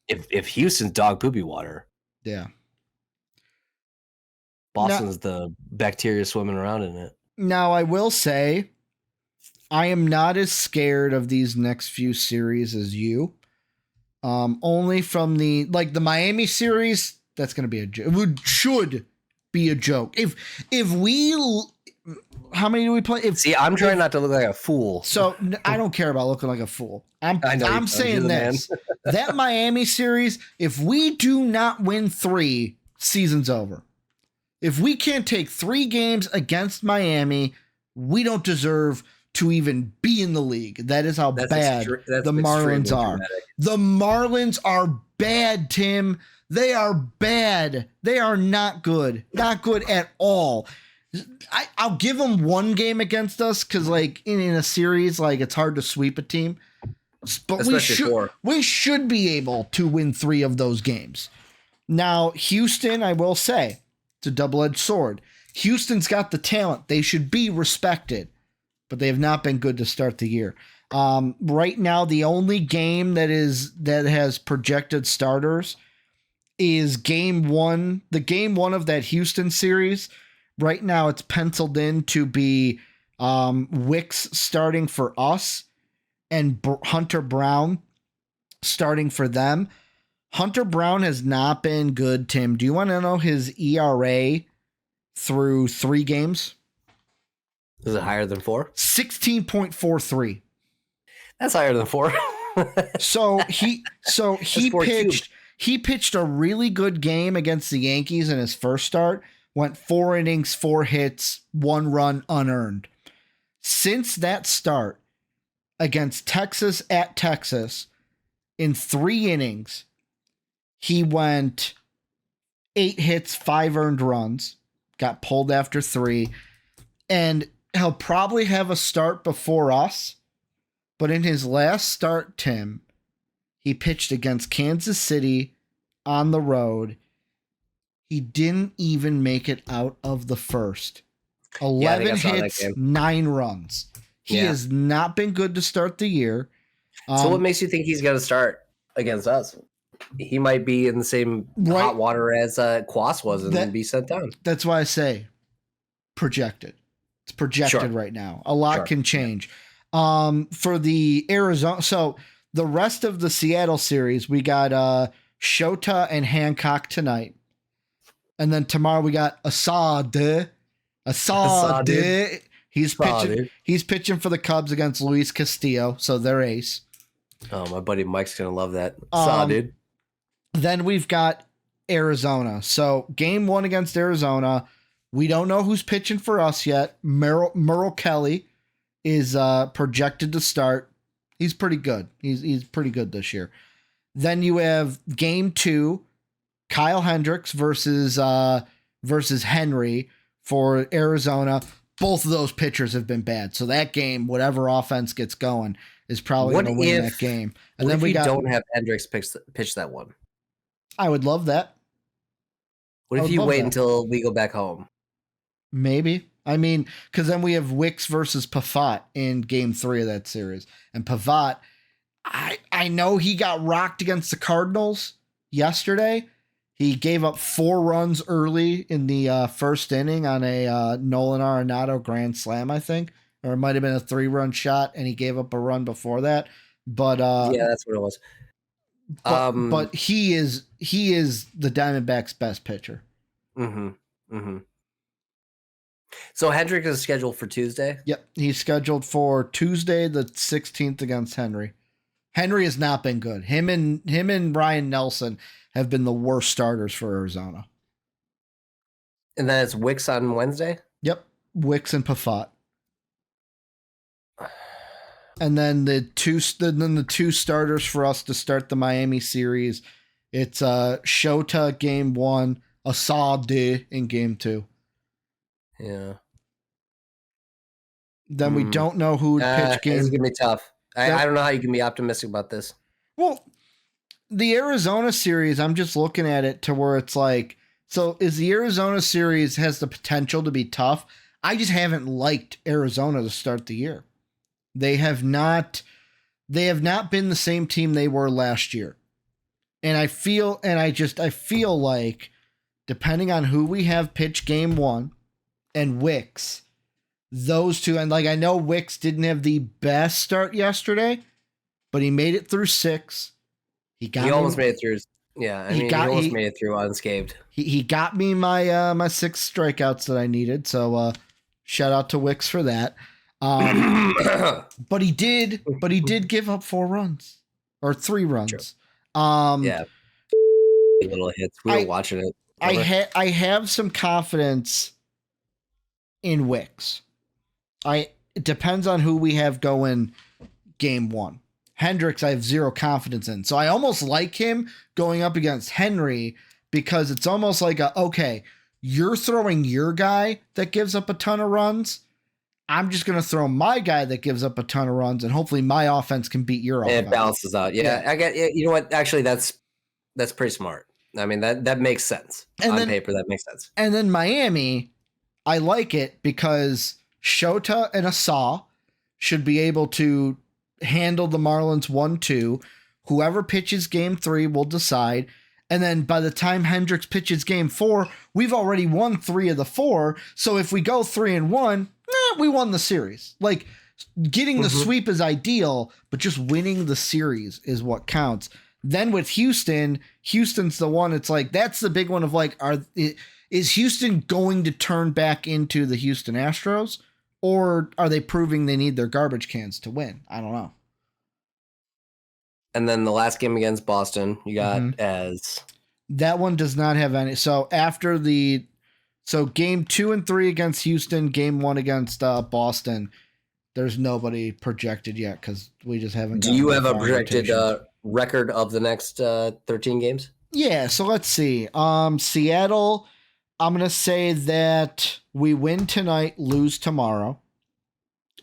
Speaker 3: if Houston's dog poopy water,
Speaker 2: yeah,
Speaker 3: Boston's the bacteria swimming around in it.
Speaker 2: Now I will say, I am not as scared of these next few series as you. Only from the Miami series, that's going to be a joke. It should be a joke. If we, how many do we play?
Speaker 3: I'm trying not to look like a fool.
Speaker 2: So I don't care about looking like a fool. I'm saying this. That Miami series, if we do not win 3, season's over. If we can't take 3 games against Miami, we don't deserve to even be in the league. That is how bad the Marlins are. Dramatic. The Marlins are bad, Tim. They are bad. They are not good. Not good at all. I'll give them 1 game against us because, in a series, it's hard to sweep a team. But we should be able to win 3 of those games. Now, Houston, I will say, It's a double-edged sword. Houston's got the talent. They should be respected, but they have not been good to start the year. Right now, the only game that has projected starters is game one. The game one of that Houston series. Right now, it's penciled in to be Wicks starting for us and Hunter Brown starting for them. Hunter Brown has not been good, Tim. Do you want to know his ERA through 3 games?
Speaker 3: Is it higher than 4?
Speaker 2: 16.43.
Speaker 3: That's higher than 4.
Speaker 2: So he pitched a really good game against the Yankees in his first start. Went 4 innings, 4 hits, 1 run unearned. Since that start against Texas at Texas, in 3 innings, he went 8 hits, 5 earned runs, got pulled after 3, and he'll probably have a start before us. But in his last start, Tim, he pitched against Kansas City on the road. He didn't even make it out of the first. 11 hits, 9 runs. He has not been good to start the year.
Speaker 3: So what makes you think he's going to start against us? He might be in the same hot water as Quas was and then be sent down.
Speaker 2: That's why I say projected. It's projected right now. A lot can change. For the Arizona, so the rest of the Seattle series, we got Shota and Hancock tonight. And then tomorrow we got Assad. He's pitching for the Cubs against Luis Castillo, so they're ace.
Speaker 3: Oh, my buddy Mike's gonna love that. Dude.
Speaker 2: Then we've got Arizona. So game 1 against Arizona. We don't know who's pitching for us yet. Merrill Kelly is projected to start. He's pretty good. He's pretty good this year. Then you have game 2, Kyle Hendricks versus Henry for Arizona. Both of those pitchers have been bad. So that game, whatever offense gets going, is probably going to win that game. And then we don't have
Speaker 3: Hendricks pitch that one.
Speaker 2: I would love that.
Speaker 3: What if you wait until we go back home?
Speaker 2: Maybe. I mean, because then we have Wicks versus Pafat in game 3 of that series. And Pafat, I know he got rocked against the Cardinals yesterday. He gave up 4 runs early in the first inning on a Nolan Arenado grand slam, I think. Or it might have been a 3-run shot, and he gave up a run before that. But
Speaker 3: yeah, that's what it was.
Speaker 2: But he is the Diamondbacks' best pitcher.
Speaker 3: Mm-hmm. Mm-hmm. So Hendricks is scheduled for Tuesday?
Speaker 2: Yep. He's scheduled for Tuesday the 16th against Henry. Henry has not been good. Him and Ryan Nelson have been the worst starters for Arizona.
Speaker 3: And then it's Wicks on Wednesday?
Speaker 2: Yep. Wicks and Pafat. And then the two starters for us to start the Miami series. It's Shota game 1, Assad in game 2.
Speaker 3: Yeah.
Speaker 2: Then we don't know who would pitch game.
Speaker 3: This is going to be tough. I don't know how you can be optimistic about this.
Speaker 2: Well, the Arizona series, I'm just looking at it to where it's like, so is the Arizona series has the potential to be tough? I just haven't liked Arizona to start the year. They have not been the same team they were last year. And I feel like depending on who we have pitch game 1 and Wicks, those two, and like I know Wicks didn't have the best start yesterday, but he made it through 6. He almost
Speaker 3: made it through. Yeah, he almost made it through unscathed.
Speaker 2: He got me my 6 strikeouts that I needed. So shout out to Wicks for that. But he did give up 4 runs or 3 runs.
Speaker 3: True. Little hits. We were watching it.
Speaker 2: I have some confidence in Wicks. It depends on who we have going game 1. Hendricks, I have 0 confidence in. So I almost like him going up against Henry because it's almost like okay, you're throwing your guy that gives up a ton of runs. I'm just going to throw my guy that gives up a ton of runs, and hopefully my offense can beat your offense.
Speaker 3: It balances out. Yeah. I get. You know what? Actually, that's pretty smart. I mean, that makes sense. On paper, that makes sense.
Speaker 2: And then Miami, I like it because Shota and Asa should be able to handle the Marlins 1-2. Whoever pitches game 3 will decide. And then by the time Hendricks pitches game 4, we've already won 3 of the 4. So if we go 3-1, we won the series. Like, getting the sweep is ideal, but just winning the series is what counts. Then with Houston's the one, it's like, that's the big one of like, is Houston going to turn back into the Houston Astros, or are they proving they need their garbage cans to win? I don't know.
Speaker 3: And then the last game against Boston, you got as...
Speaker 2: That one does not have any. So after game 2 and 3 against Houston, game 1 against Boston, there's nobody projected yet because we just haven't.
Speaker 3: Do you have a projected record of the next 13 games?
Speaker 2: Yeah, so let's see. Seattle, I'm going to say that we win tonight, lose tomorrow.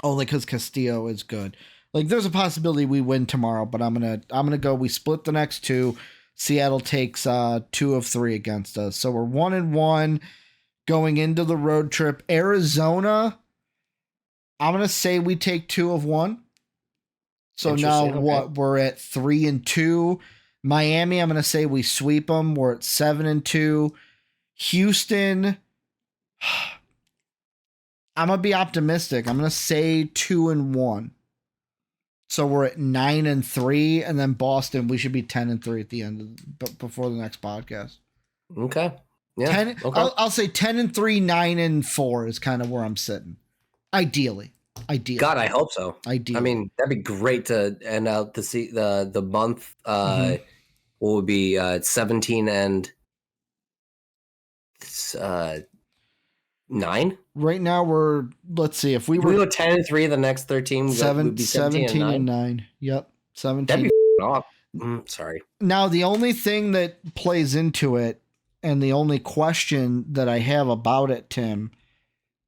Speaker 2: Only because Castillo is good. Like, there's a possibility we win tomorrow, but I'm gonna go. We split the next 2. Seattle takes 2 of 3 against us, so we're 1-1 going into the road trip. Arizona, I'm gonna say we take 2 of 1. So now we're at 3-2. Miami, I'm gonna say we sweep them. We're at 7-2. Houston, I'm gonna be optimistic. I'm gonna say 2-1. So we're at 9-3, and then Boston, we should be 10-3 at the end before the next podcast.
Speaker 3: Okay. Yeah.
Speaker 2: I'll say 10-3, 9-4 is kind of where I'm sitting. Ideally.
Speaker 3: God, I hope so.
Speaker 2: Ideally.
Speaker 3: I mean, that'd be great to end out the month. What would be 17 and 9?
Speaker 2: Right now let's see, if we
Speaker 3: were 10-3 the next 13, we'd be
Speaker 2: 17 and 9. Yep. 17.
Speaker 3: That'd be off. Sorry.
Speaker 2: Now, the only thing that plays into it, and the only question that I have about it, Tim,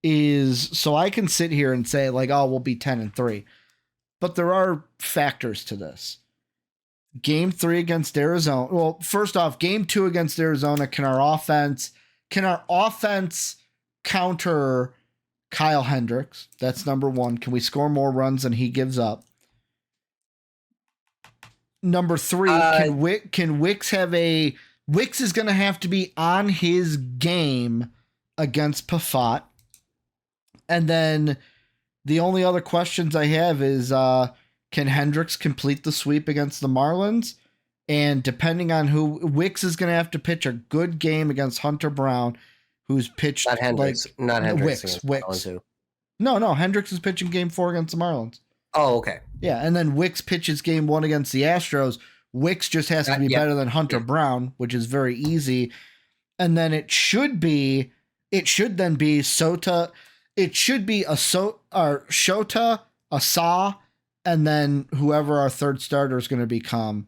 Speaker 2: is, so I can sit here and say like, oh, we'll be 10-3, but there are factors to this. Game 3 against Arizona. Well, first off, game 2 against Arizona, can our offense counter Kyle Hendricks? That's number 1. Can we score more runs than he gives up? Number 3, can Wicks Wicks is going to have to be on his game against Pafat. And then the only other questions I have is, can Hendricks complete the sweep against the Marlins? And depending on who, Wicks is going to have to pitch a good game against Hunter Brown, who's pitched
Speaker 3: not Hendricks.
Speaker 2: Wicks. No, Hendricks is pitching game 4 against the Marlins.
Speaker 3: Oh, okay.
Speaker 2: Yeah, and then Wicks pitches game 1 against the Astros. Wicks just has to be better than Hunter Brown, which is very easy. And then it should then be Sota. It should be Shota, Asa, and then whoever our third starter is going to become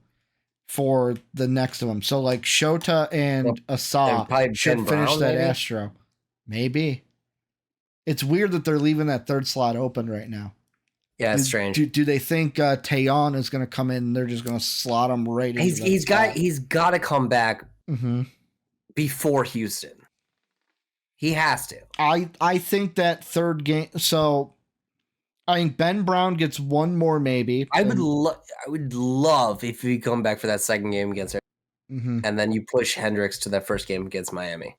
Speaker 2: for the next of them. So like Shota and Asa should finish that Astro. Maybe. It's weird that they're leaving that third slot open right now.
Speaker 3: Yeah, it's strange.
Speaker 2: Do they think Tayon is going to come in and they're just going to slot him right in?
Speaker 3: He's got to come back before Houston. He has to.
Speaker 2: I think that third game. So I think Ben Brown gets one more maybe.
Speaker 3: I would love if we come back for that second game against her, and then you push Hendricks to that first game against Miami.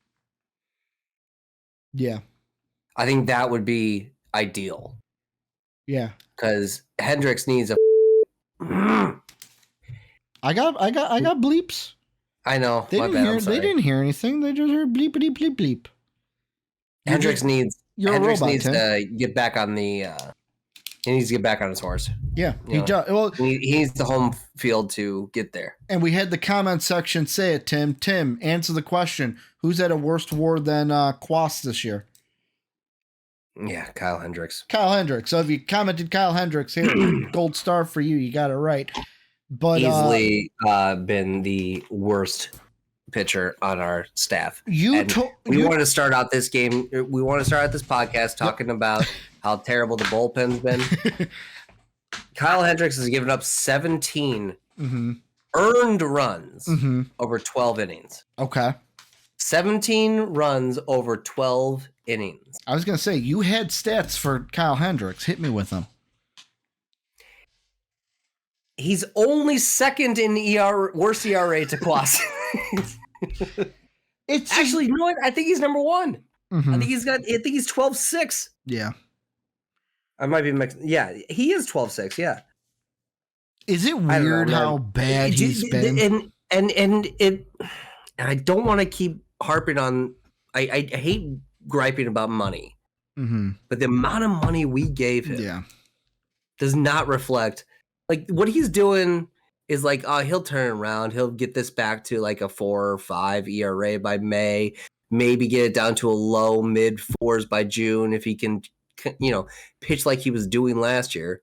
Speaker 2: Yeah,
Speaker 3: I think that would be ideal.
Speaker 2: Yeah,
Speaker 3: because Hendricks needs a.
Speaker 2: I got bleeps.
Speaker 3: I know.
Speaker 2: They didn't hear anything. They just heard bleepity bleep bleep.
Speaker 3: Hendricks needs to get back on the. He needs to get back on his horse.
Speaker 2: Yeah, he does. Well,
Speaker 3: he needs the home field to get there. And
Speaker 2: we had the comment section say it, Tim. Tim, answer the question: who's had a worse WAR than Quas this year?
Speaker 3: Yeah, Kyle Hendricks.
Speaker 2: So if you commented Kyle Hendricks, here, gold star for you. You got it right. But
Speaker 3: easily been the worst pitcher on our staff. We wanted to start out this game. We want to start out this podcast talking about how terrible the bullpen's been. Kyle Hendricks has given up 17 earned runs over 12 innings.
Speaker 2: Okay.
Speaker 3: 17 runs over 12 innings.
Speaker 2: I was going to say, you had stats for Kyle Hendricks. Hit me with them.
Speaker 3: He's only second in worst ERA to Clausen.
Speaker 2: It's
Speaker 3: actually, you know what? I think he's number one.
Speaker 2: Mm-hmm.
Speaker 3: I think he's 12-6.
Speaker 2: Yeah.
Speaker 3: I might be mixed. Yeah, he is 12-6. Yeah.
Speaker 2: Is it weird how bad he's been?
Speaker 3: And I don't want to keep harping on. I hate griping about money, but the amount of money we gave him does not reflect. Like, what he's doing is like, oh, he'll turn around. He'll get this back to like a 4 or 5 ERA by May. Maybe get it down to a low mid 4s by June if he can, pitch like he was doing last year.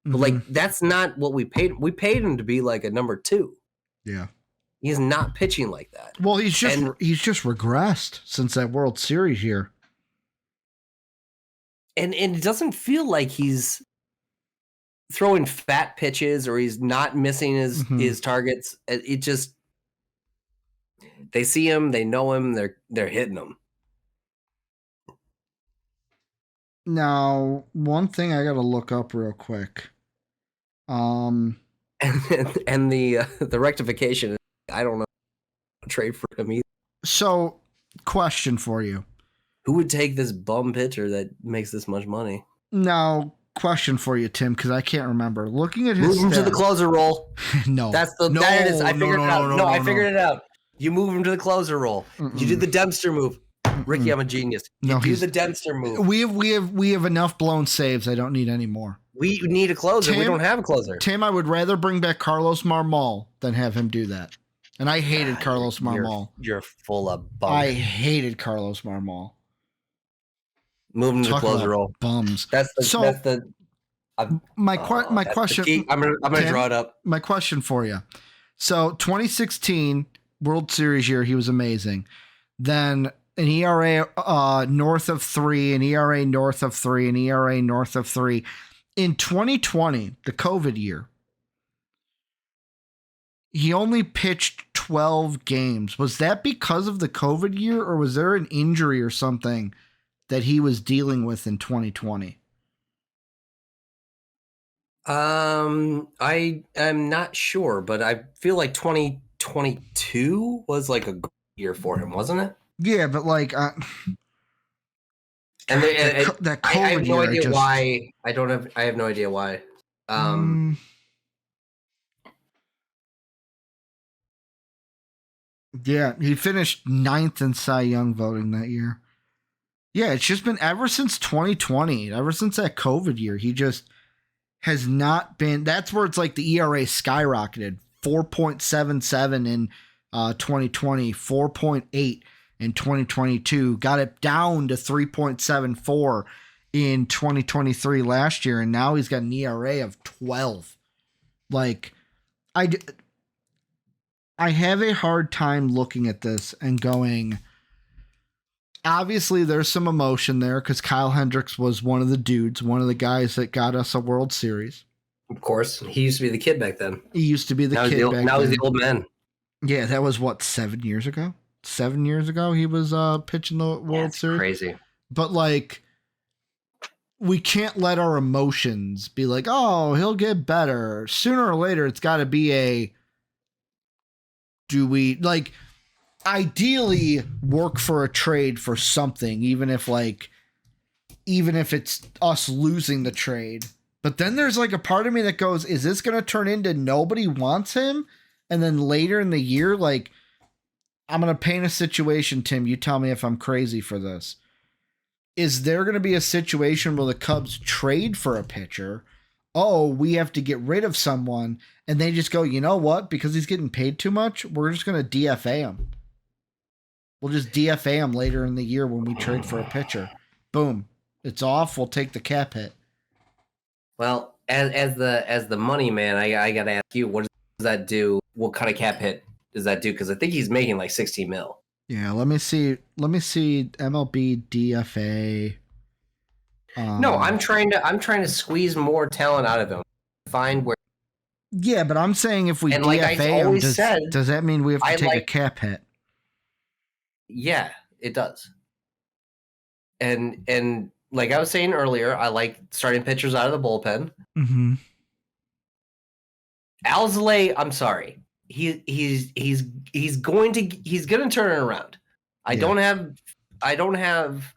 Speaker 3: But like, that's not what we paid. We paid him to be like a number 2.
Speaker 2: Yeah.
Speaker 3: He's not pitching like that.
Speaker 2: Well, he's just regressed since that World Series year.
Speaker 3: And it doesn't feel like he's throwing fat pitches or he's not missing his targets. It just, they see him, they know him, they're hitting him.
Speaker 2: Now, one thing I got to look up real quick.
Speaker 3: And the rectification, I don't know, trade for him either.
Speaker 2: So, question for you.
Speaker 3: Who would take this bum pitcher that makes this much money?
Speaker 2: Now, question for you, Tim, because I can't remember. Looking at his
Speaker 3: move him to the closer role.
Speaker 2: No.
Speaker 3: That it is. I figured it out. I figured it out. You move him to the closer role. You do the Dempster move. Ricky, I'm a genius. You do the Dempster move.
Speaker 2: We have enough blown saves. I don't need any more.
Speaker 3: We need a closer. We don't have a closer.
Speaker 2: Tim, I would rather bring back Carlos Marmol than have him do that. And I hated Carlos Marmol.
Speaker 3: You're full of bums.
Speaker 2: I hated Carlos Marmol.
Speaker 3: Move him to the closer role.
Speaker 2: Bums. My question.
Speaker 3: I'm gonna draw it up.
Speaker 2: My question for you. So 2016 World Series year, he was amazing. Then an ERA north of 3, an ERA north of 3, an ERA north of 3. In 2020, the COVID year, he only pitched 12 games. Was that because of the COVID year, or was there an injury or something that he was dealing with in 2020?
Speaker 3: I am not sure, but I feel like 2022 was like a good year for him, wasn't it?
Speaker 2: Yeah, but like,
Speaker 3: that COVID I have no idea why. I have no idea why.
Speaker 2: Yeah, he finished 9th in Cy Young voting that year. Yeah, it's just been ever since 2020, ever since that COVID year, he just has not been. That's where it's like the ERA skyrocketed. 4.77 in 2020, 4.8 in 2022, got it down to 3.74 in 2023 last year, and now he's got an ERA of 12. Like, I have a hard time looking at this and going, obviously there's some emotion there because Kyle Hendricks was one of the dudes, one of the guys that got us a World Series.
Speaker 3: Of course. He used to be the kid back then.
Speaker 2: He used to be the kid back then.
Speaker 3: Now he's the old man.
Speaker 2: Yeah, that was what, 7 years ago? 7 years ago he was pitching the World Series.
Speaker 3: Crazy.
Speaker 2: But like, we can't let our emotions be like, oh, he'll get better. Sooner or later, it's got to be do we, like, ideally work for a trade for something, even if it's us losing the trade. But then there's like a part of me that goes, is this going to turn into nobody wants him? And then later in the year, like, I'm going to paint a situation, Tim. You tell me if I'm crazy for this. Is there going to be a situation where the Cubs trade for a pitcher? Oh, we have to get rid of someone. And they just go, you know what? Because he's getting paid too much, we're just going to DFA him. We'll just DFA him later in the year when we trade for a pitcher. Boom. It's off. We'll take the cap hit.
Speaker 3: Well, as the money man, I got to ask you, what does that do? What kind of cap hit does that do? Because I think he's making like 60 mil.
Speaker 2: Yeah, let me see MLB DFA.
Speaker 3: No, I'm trying to squeeze more talent out of him. Find where
Speaker 2: Yeah, but I'm saying if we
Speaker 3: and
Speaker 2: DFA him, does that mean we have to take a cap hit?
Speaker 3: Yeah, it does. And like I was saying earlier, I like starting pitchers out of the bullpen.
Speaker 2: Mm-hmm.
Speaker 3: Alzolay, I'm sorry. He's gonna turn it around. I don't have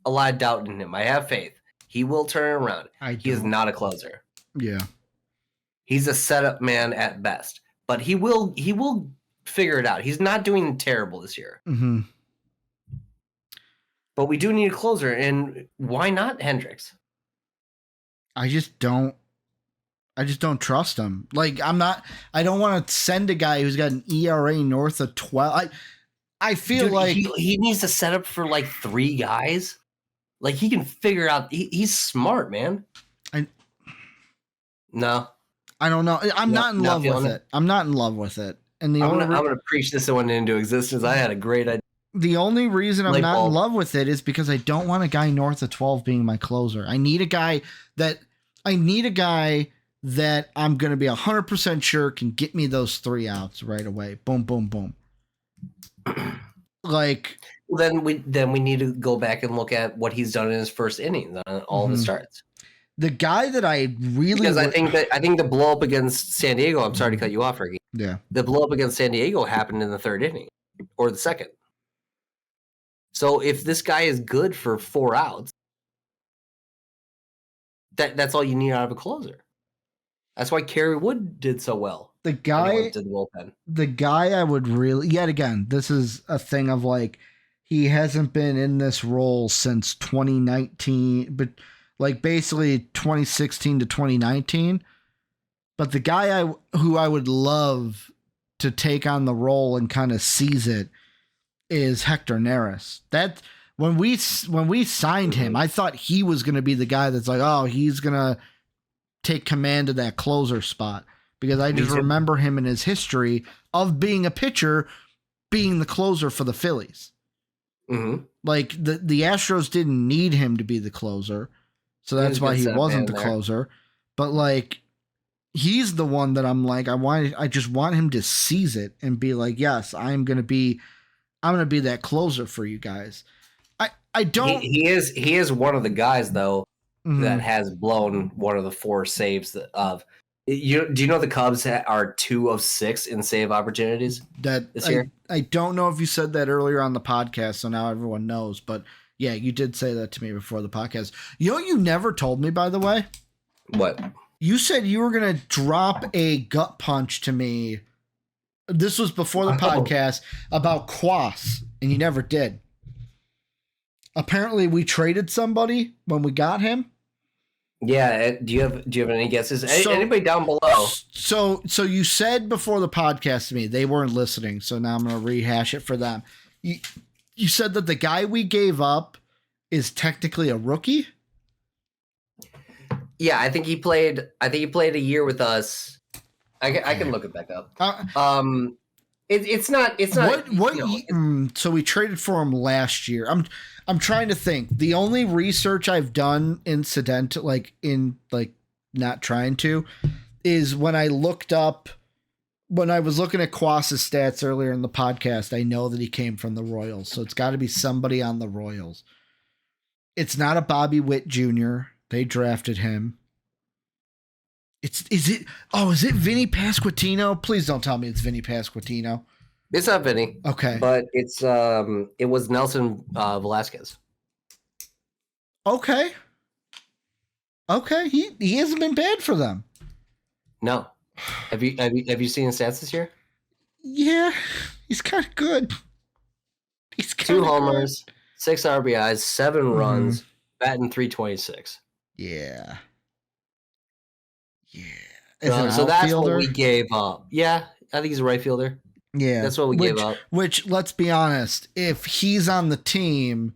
Speaker 3: a lot of doubt in him. I have faith. He will turn it around. He is not a closer.
Speaker 2: Yeah.
Speaker 3: He's a setup man at best. But he will figure it out. He's not doing terrible this year.
Speaker 2: Mm-hmm.
Speaker 3: But we do need a closer, and why not Hendricks?
Speaker 2: I just don't trust him. Like, I don't want to send a guy who's got an ERA north of 12. I feel like
Speaker 3: he needs to set up for like 3 guys. Like, he can figure out. He's smart, man. No,
Speaker 2: I don't know. I'm not in love with it. I'm not in love with it. And I'm
Speaker 3: going to preach this one into existence. I had a great idea.
Speaker 2: The only reason I'm not in love with it is because I don't want a guy north of 12 being my closer. I need a guy that I'm going to be 100% sure can get me those 3 outs right away. Boom, boom, boom. Like,
Speaker 3: then we need to go back and look at what he's done in his first innings on all of his starts.
Speaker 2: The guy that I really
Speaker 3: I think the blow up against San Diego. I'm sorry to cut you off, Ricky.
Speaker 2: Yeah,
Speaker 3: the blow up against San Diego happened in the 3rd inning or the 2nd. So if this guy is good for 4 outs, that's all you need out of a closer. That's why Kerry Wood did so well.
Speaker 2: The guy
Speaker 3: did the bullpen.
Speaker 2: The guy I would really, yet again, this is a thing of like, he hasn't been in this role since 2019, but like basically 2016 to 2019. But the guy who I would love to take on the role and kind of seize it is Hector Neris. That when we signed him, I thought he was going to be the guy that's like, oh, he's going to take command of that closer spot, because I just remember him in his history of being a pitcher, being the closer for the Phillies.
Speaker 3: Mm-hmm.
Speaker 2: Like the Astros didn't need him to be the closer, so that's why he wasn't the closer. But like, he's the one that I'm like, I just want him to seize it and be like, yes, I'm gonna be that closer for you guys. I don't.
Speaker 3: He is one of the guys though that has blown one of the 4 saves of. Do you know the Cubs are 2 of 6 in save opportunities this year?
Speaker 2: I don't know if you said that earlier on the podcast, so now everyone knows. But yeah, you did say that to me before the podcast. You know what you never told me, by the way?
Speaker 3: What?
Speaker 2: You said you were going to drop a gut punch to me. This was before the podcast about Quas, and you never did. Apparently, we traded somebody when we got him.
Speaker 3: Yeah. Do you have any guesses? Anybody down below?
Speaker 2: So you said before the podcast to me, they weren't listening. So now I'm going to rehash it for them. You said that the guy we gave up is technically a rookie.
Speaker 3: Yeah, I think he played a year with us. I can look it back up. It's not.
Speaker 2: So we traded for him last year. I'm trying to think. The only research I've done not trying to, is when I looked up, when I was looking at Quas's stats earlier in the podcast, I know that he came from the Royals. So it's got to be somebody on the Royals. It's not a Bobby Witt Jr. They drafted him. Is it Vinny Pasquantino? Please don't tell me it's Vinny Pasquantino.
Speaker 3: It's not Vinny.
Speaker 2: Okay.
Speaker 3: But it was Nelson Velasquez.
Speaker 2: Okay. He hasn't been bad for them.
Speaker 3: No. Have you seen his stats this year?
Speaker 2: Yeah. He's kind of good. He's
Speaker 3: 2 homers, 6 RBIs, 7 runs, batting .326.
Speaker 2: Yeah.
Speaker 3: So that's what we gave up. Yeah, I think he's a right fielder.
Speaker 2: Yeah,
Speaker 3: that's what we gave up.
Speaker 2: Which, let's be honest, if he's on the team,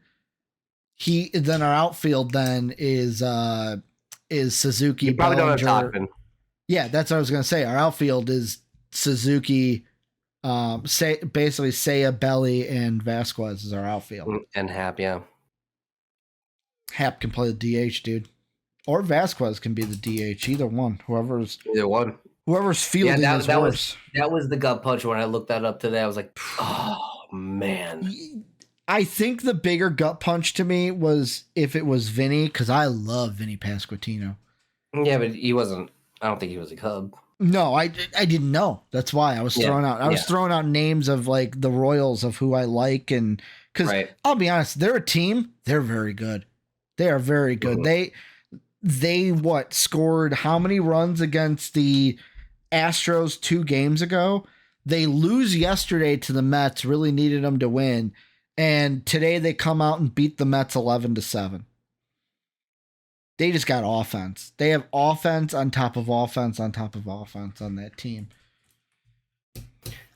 Speaker 2: then our outfield then is Suzuki.
Speaker 3: You probably
Speaker 2: Bellinger.
Speaker 3: don't have Tachman.
Speaker 2: Yeah, that's what I was gonna say. Our outfield is Suzuki, basically Seiya, Belly, and Vasquez is our outfield.
Speaker 3: And Hap, yeah.
Speaker 2: Hap can play the DH, dude. Or Vasquez can be the DH. Either one. Whoever's fielding is worse.
Speaker 3: That was the gut punch. When I looked that up today, I was like, oh, man.
Speaker 2: I think the bigger gut punch to me was if it was Vinny, because I love Vinny Pasquantino.
Speaker 3: Yeah, but he wasn't. I don't think he was a Cub.
Speaker 2: No, I didn't know. That's why I was throwing out. I was throwing out names of like the Royals of who I like, and because I'll be honest, they're a team. They're very good. They are very good. Mm-hmm. They scored how many runs against the Astros 2 games ago? They lose yesterday to the Mets. Really needed them to win. And today they come out and beat the Mets 11-7. They just got offense. They have offense on top of offense on top of offense on that team.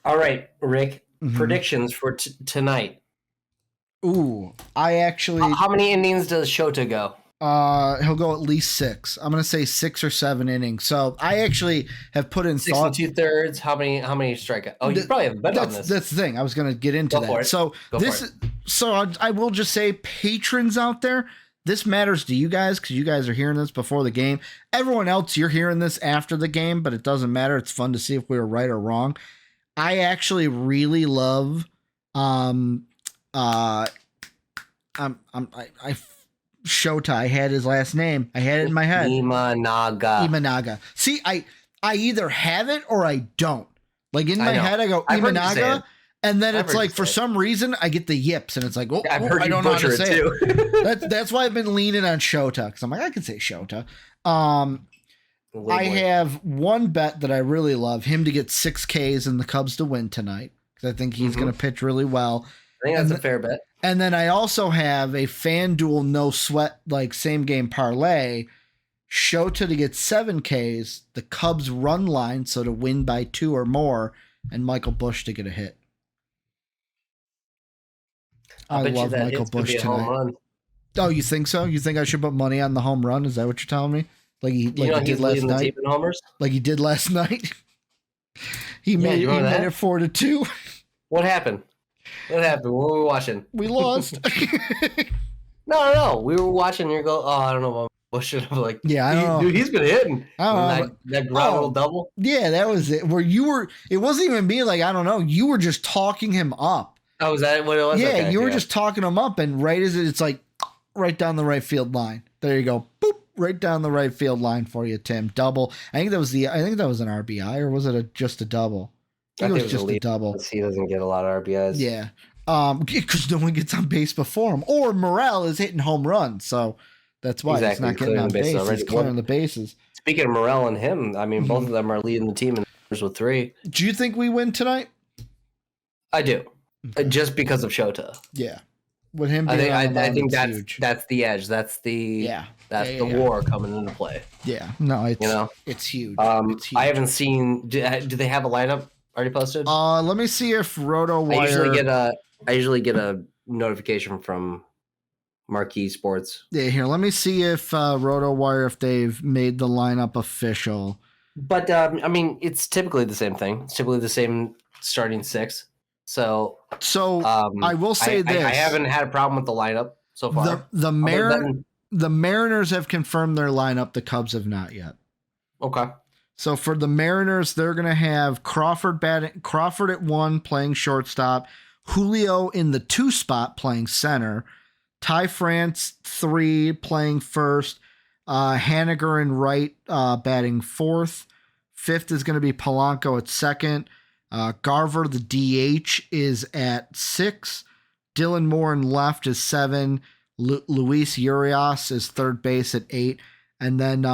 Speaker 3: All right, Rick. Predictions for tonight.
Speaker 2: Ooh, I actually.
Speaker 3: How many innings does Shota go?
Speaker 2: He'll go at least 6. I'm gonna say 6 or 7 innings. So I actually have put in
Speaker 3: 6 2/3. How many strikeouts? Oh, you probably have a bet on this.
Speaker 2: That's the thing. I was gonna get into that. So I will just say, patrons out there, this matters to you guys because you guys are hearing this before the game. Everyone else, you're hearing this after the game, but it doesn't matter. It's fun to see if we were right or wrong. I actually really love Shota. I had his last name. I had it in my head. Imanaga. See, I either have it or I don't. Like in my head, I go Imanaga, and then it's like for some reason I get the yips, and it's like, I don't know how to say it. That's why I've been leaning on Shota, because I'm like, I can say Shota. I have one bet that I really love, him to get 6 Ks and the Cubs to win tonight, because I think he's going to pitch really well.
Speaker 3: I think that's a fair bet.
Speaker 2: And then I also have a FanDuel no sweat, like same game parlay, Shota to get 7 Ks, the Cubs run line, so to win by 2 or more, and Michael Busch to get a hit. I love Michael Busch tonight. Oh, you think so? You think I should put money on the home run? Is that what you're telling me? Like he did last night? Like he did last night? He made it 4-2.
Speaker 3: What happened? What were we watching?
Speaker 2: We lost.
Speaker 3: No. We were watching. You go, I don't know about Busch. I'm like,
Speaker 2: I don't know.
Speaker 3: Dude, he's been hitting.
Speaker 2: That
Speaker 3: ground double.
Speaker 2: Yeah, that was it. Where you were, it wasn't even me. Like, I don't know. You were just talking him up.
Speaker 3: Oh, was that what it was?
Speaker 2: Yeah, okay, you were just talking him up, and right as it's like right down the right field line. There you go. Boop. Right down the right field line for you, Tim. Double. I think that was an RBI, or was it just a double? I think it was just a double.
Speaker 3: He doesn't get a lot of RBIs.
Speaker 2: Yeah. Because no one gets on base before him. Or Morel is hitting home runs, so that's why he's not getting on base. He's clearing the bases.
Speaker 3: Speaking of Morel and him, I mean, both of them are leading the team in numbers with 3.
Speaker 2: Do you think we win tonight?
Speaker 3: I do. Okay. Just because of Shota.
Speaker 2: Yeah. With him,
Speaker 3: I think that's the edge. That's the war coming into play.
Speaker 2: Yeah. No, it's huge. It's huge.
Speaker 3: I haven't seen. Do they have a lineup already posted?
Speaker 2: Let me see if RotoWire.
Speaker 3: I usually get a notification from Marquee Sports.
Speaker 2: Yeah, here. Let me see if RotoWire, if they've made the lineup official.
Speaker 3: But I mean, it's typically the same thing. It's typically the same starting 6. So
Speaker 2: I will say this:
Speaker 3: I haven't had a problem with the lineup so far.
Speaker 2: The Mariners have confirmed their lineup. The Cubs have not yet.
Speaker 3: Okay.
Speaker 2: So for the Mariners, they're going to have Crawford at 1 playing shortstop, Julio in the 2 spot playing center, Ty France 3 playing first, Haniger in right batting 4th. 5th is going to be Polanco at 2nd. Garver, the DH, is at 6. Dylan Moore in left is 7. Luis Urias is 3rd base at 8. And then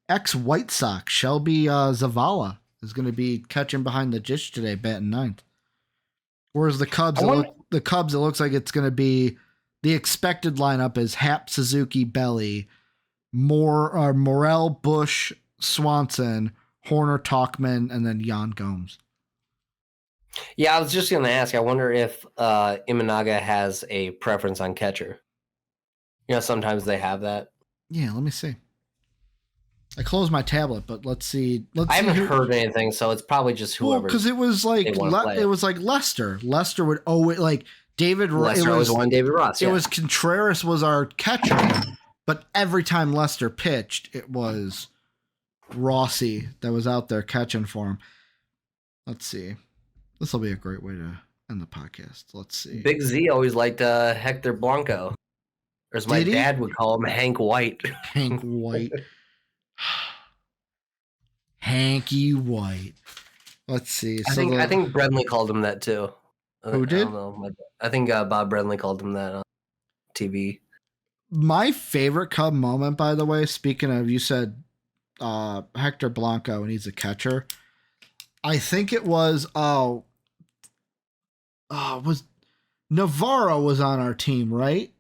Speaker 2: ex-White Sox, Shelby Zavala, is going to be catching behind the dish today, batting 9th. Whereas the Cubs, it looks like it's going to be, the expected lineup is Happ, Suzuki, Belly, Morel, Busch, Swanson, Horner, Tauchman, and then Yan Gomes.
Speaker 3: Yeah, I was just going to ask. I wonder if Imanaga has a preference on catcher. Sometimes they have that.
Speaker 2: Yeah, let me see. I closed my tablet, but let's see.
Speaker 3: I haven't heard anything, so it's probably just whoever.
Speaker 2: Well, because it was like Lester. Lester would David.
Speaker 3: Lester always won David Ross.
Speaker 2: It was Contreras was our catcher, but every time Lester pitched, it was Rossi that was out there catching for him. Let's see. This will be a great way to end the podcast. Let's see.
Speaker 3: Big Z always liked Hector Blanco. Or as my dad would call him, Hank White.
Speaker 2: Hank White. Hanky White. Let's see.
Speaker 3: I think Brenly called him that too.
Speaker 2: Who did?
Speaker 3: I don't know. I think Bob Brenly called him that on TV.
Speaker 2: My favorite Cub moment, by the way, speaking of, you said Hector Blanco and he's a catcher. I think it was was Navarro was on our team, right?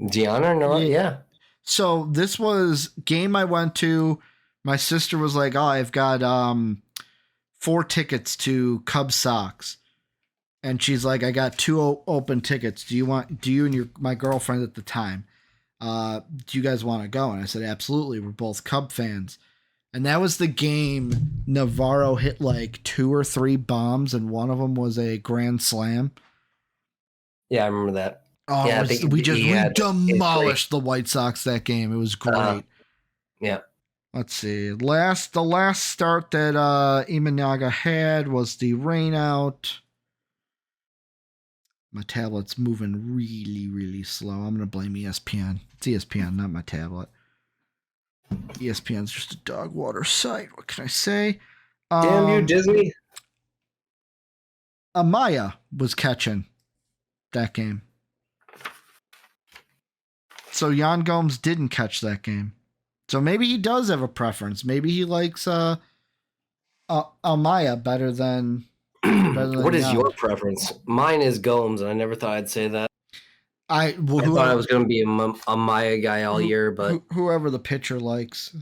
Speaker 3: Gianna, no, yeah.
Speaker 2: So this was game I went to. My sister was like, "Oh, I've got 4 tickets to Cub Sox," and she's like, "I got 2 open tickets. Do you and my girlfriend at the time? Do you guys want to go?" And I said, "Absolutely. We're both Cub fans." And that was the game Navarro hit like 2 or 3 bombs, and one of them was a grand slam.
Speaker 3: Yeah, I remember that.
Speaker 2: Oh, yeah, we demolished the White Sox that game. It was great.
Speaker 3: Yeah.
Speaker 2: Let's see. The last start that Imanaga had was the rain out. My tablet's moving really, really slow. I'm going to blame ESPN. It's ESPN, not my tablet. ESPN's just a dog water site. What can I say?
Speaker 3: Damn you, Disney.
Speaker 2: Amaya was catching that game. So Yan Gomes didn't catch that game. So maybe he does have a preference. Maybe he likes Amaya better than
Speaker 3: What is your preference? Mine is Gomes, and I never thought I'd say that. I thought I was going to be a Amaya guy all year, but
Speaker 2: whoever the pitcher likes.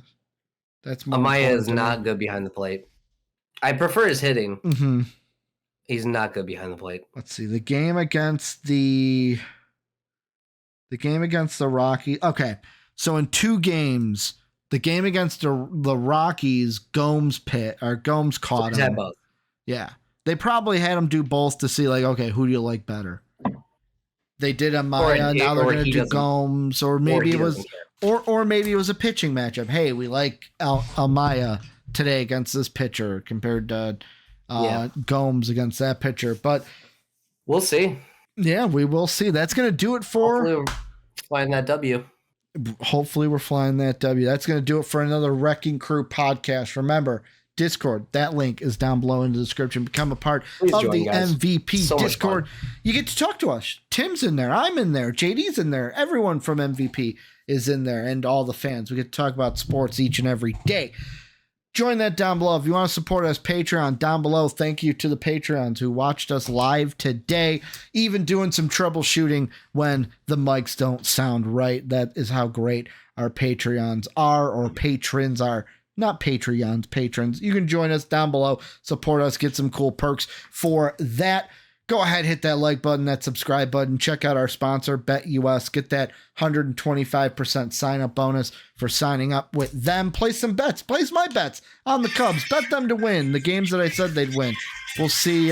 Speaker 2: That's more
Speaker 3: Amaya is not good behind the plate. I prefer his hitting.
Speaker 2: Mm-hmm.
Speaker 3: He's not good behind the plate.
Speaker 2: Let's see. The game against the Rockies. Okay. So in 2 games, the game against the Rockies, Gomes caught him.
Speaker 3: Both.
Speaker 2: Yeah. They probably had him do both to see, like, okay, who do you like better? They did Amaya, now they're going to do Gomes, or maybe it was a pitching matchup. Hey, we like Amaya today against this pitcher compared to Gomes against that pitcher. But
Speaker 3: we'll see.
Speaker 2: Yeah, we will see. That's going to do it for...
Speaker 3: Hopefully we're flying that W.
Speaker 2: Hopefully we're flying that W. That's going to do it for another Wrecking Crew podcast. Remember, Discord, that link is down below in the description. Become a part of the MVP Discord. You get to talk to us. Tim's in there. I'm in there. JD's in there. Everyone from MVP is in there, and all the fans. We get to talk about sports each and every day. Join that down below. If you want to support us, Patreon down below. Thank you to the Patreons who watched us live today, even doing some troubleshooting when the mics don't sound right. That is how great our Patreons are, or patrons are. Not Patreons, patrons. You can join us down below, support us, get some cool perks for that. Go ahead, hit that like button, that subscribe button. Check out our sponsor, BETUS. Get that 125% sign-up bonus for signing up with them. Place some bets. Place my bets on the Cubs. Bet them to win the games that I said they'd win. We'll see.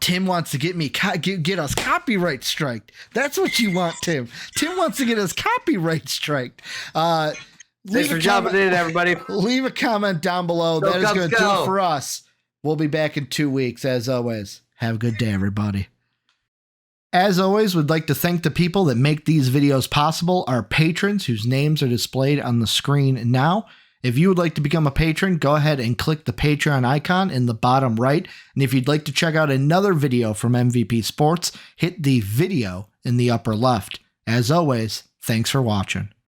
Speaker 2: Tim wants to get us copyright striked. That's what you want, Tim. Tim wants to get us copyright striked.
Speaker 3: Thanks for jumping in, everybody.
Speaker 2: Leave a comment down below. That is going to do it for us. We'll be back in 2 weeks, as always. Have a good day, everybody. As always, we'd like to thank the people that make these videos possible, our patrons whose names are displayed on the screen now. If you would like to become a patron, go ahead and click the Patreon icon in the bottom right. And if you'd like to check out another video from MVP Sports, hit the video in the upper left. As always, thanks for watching.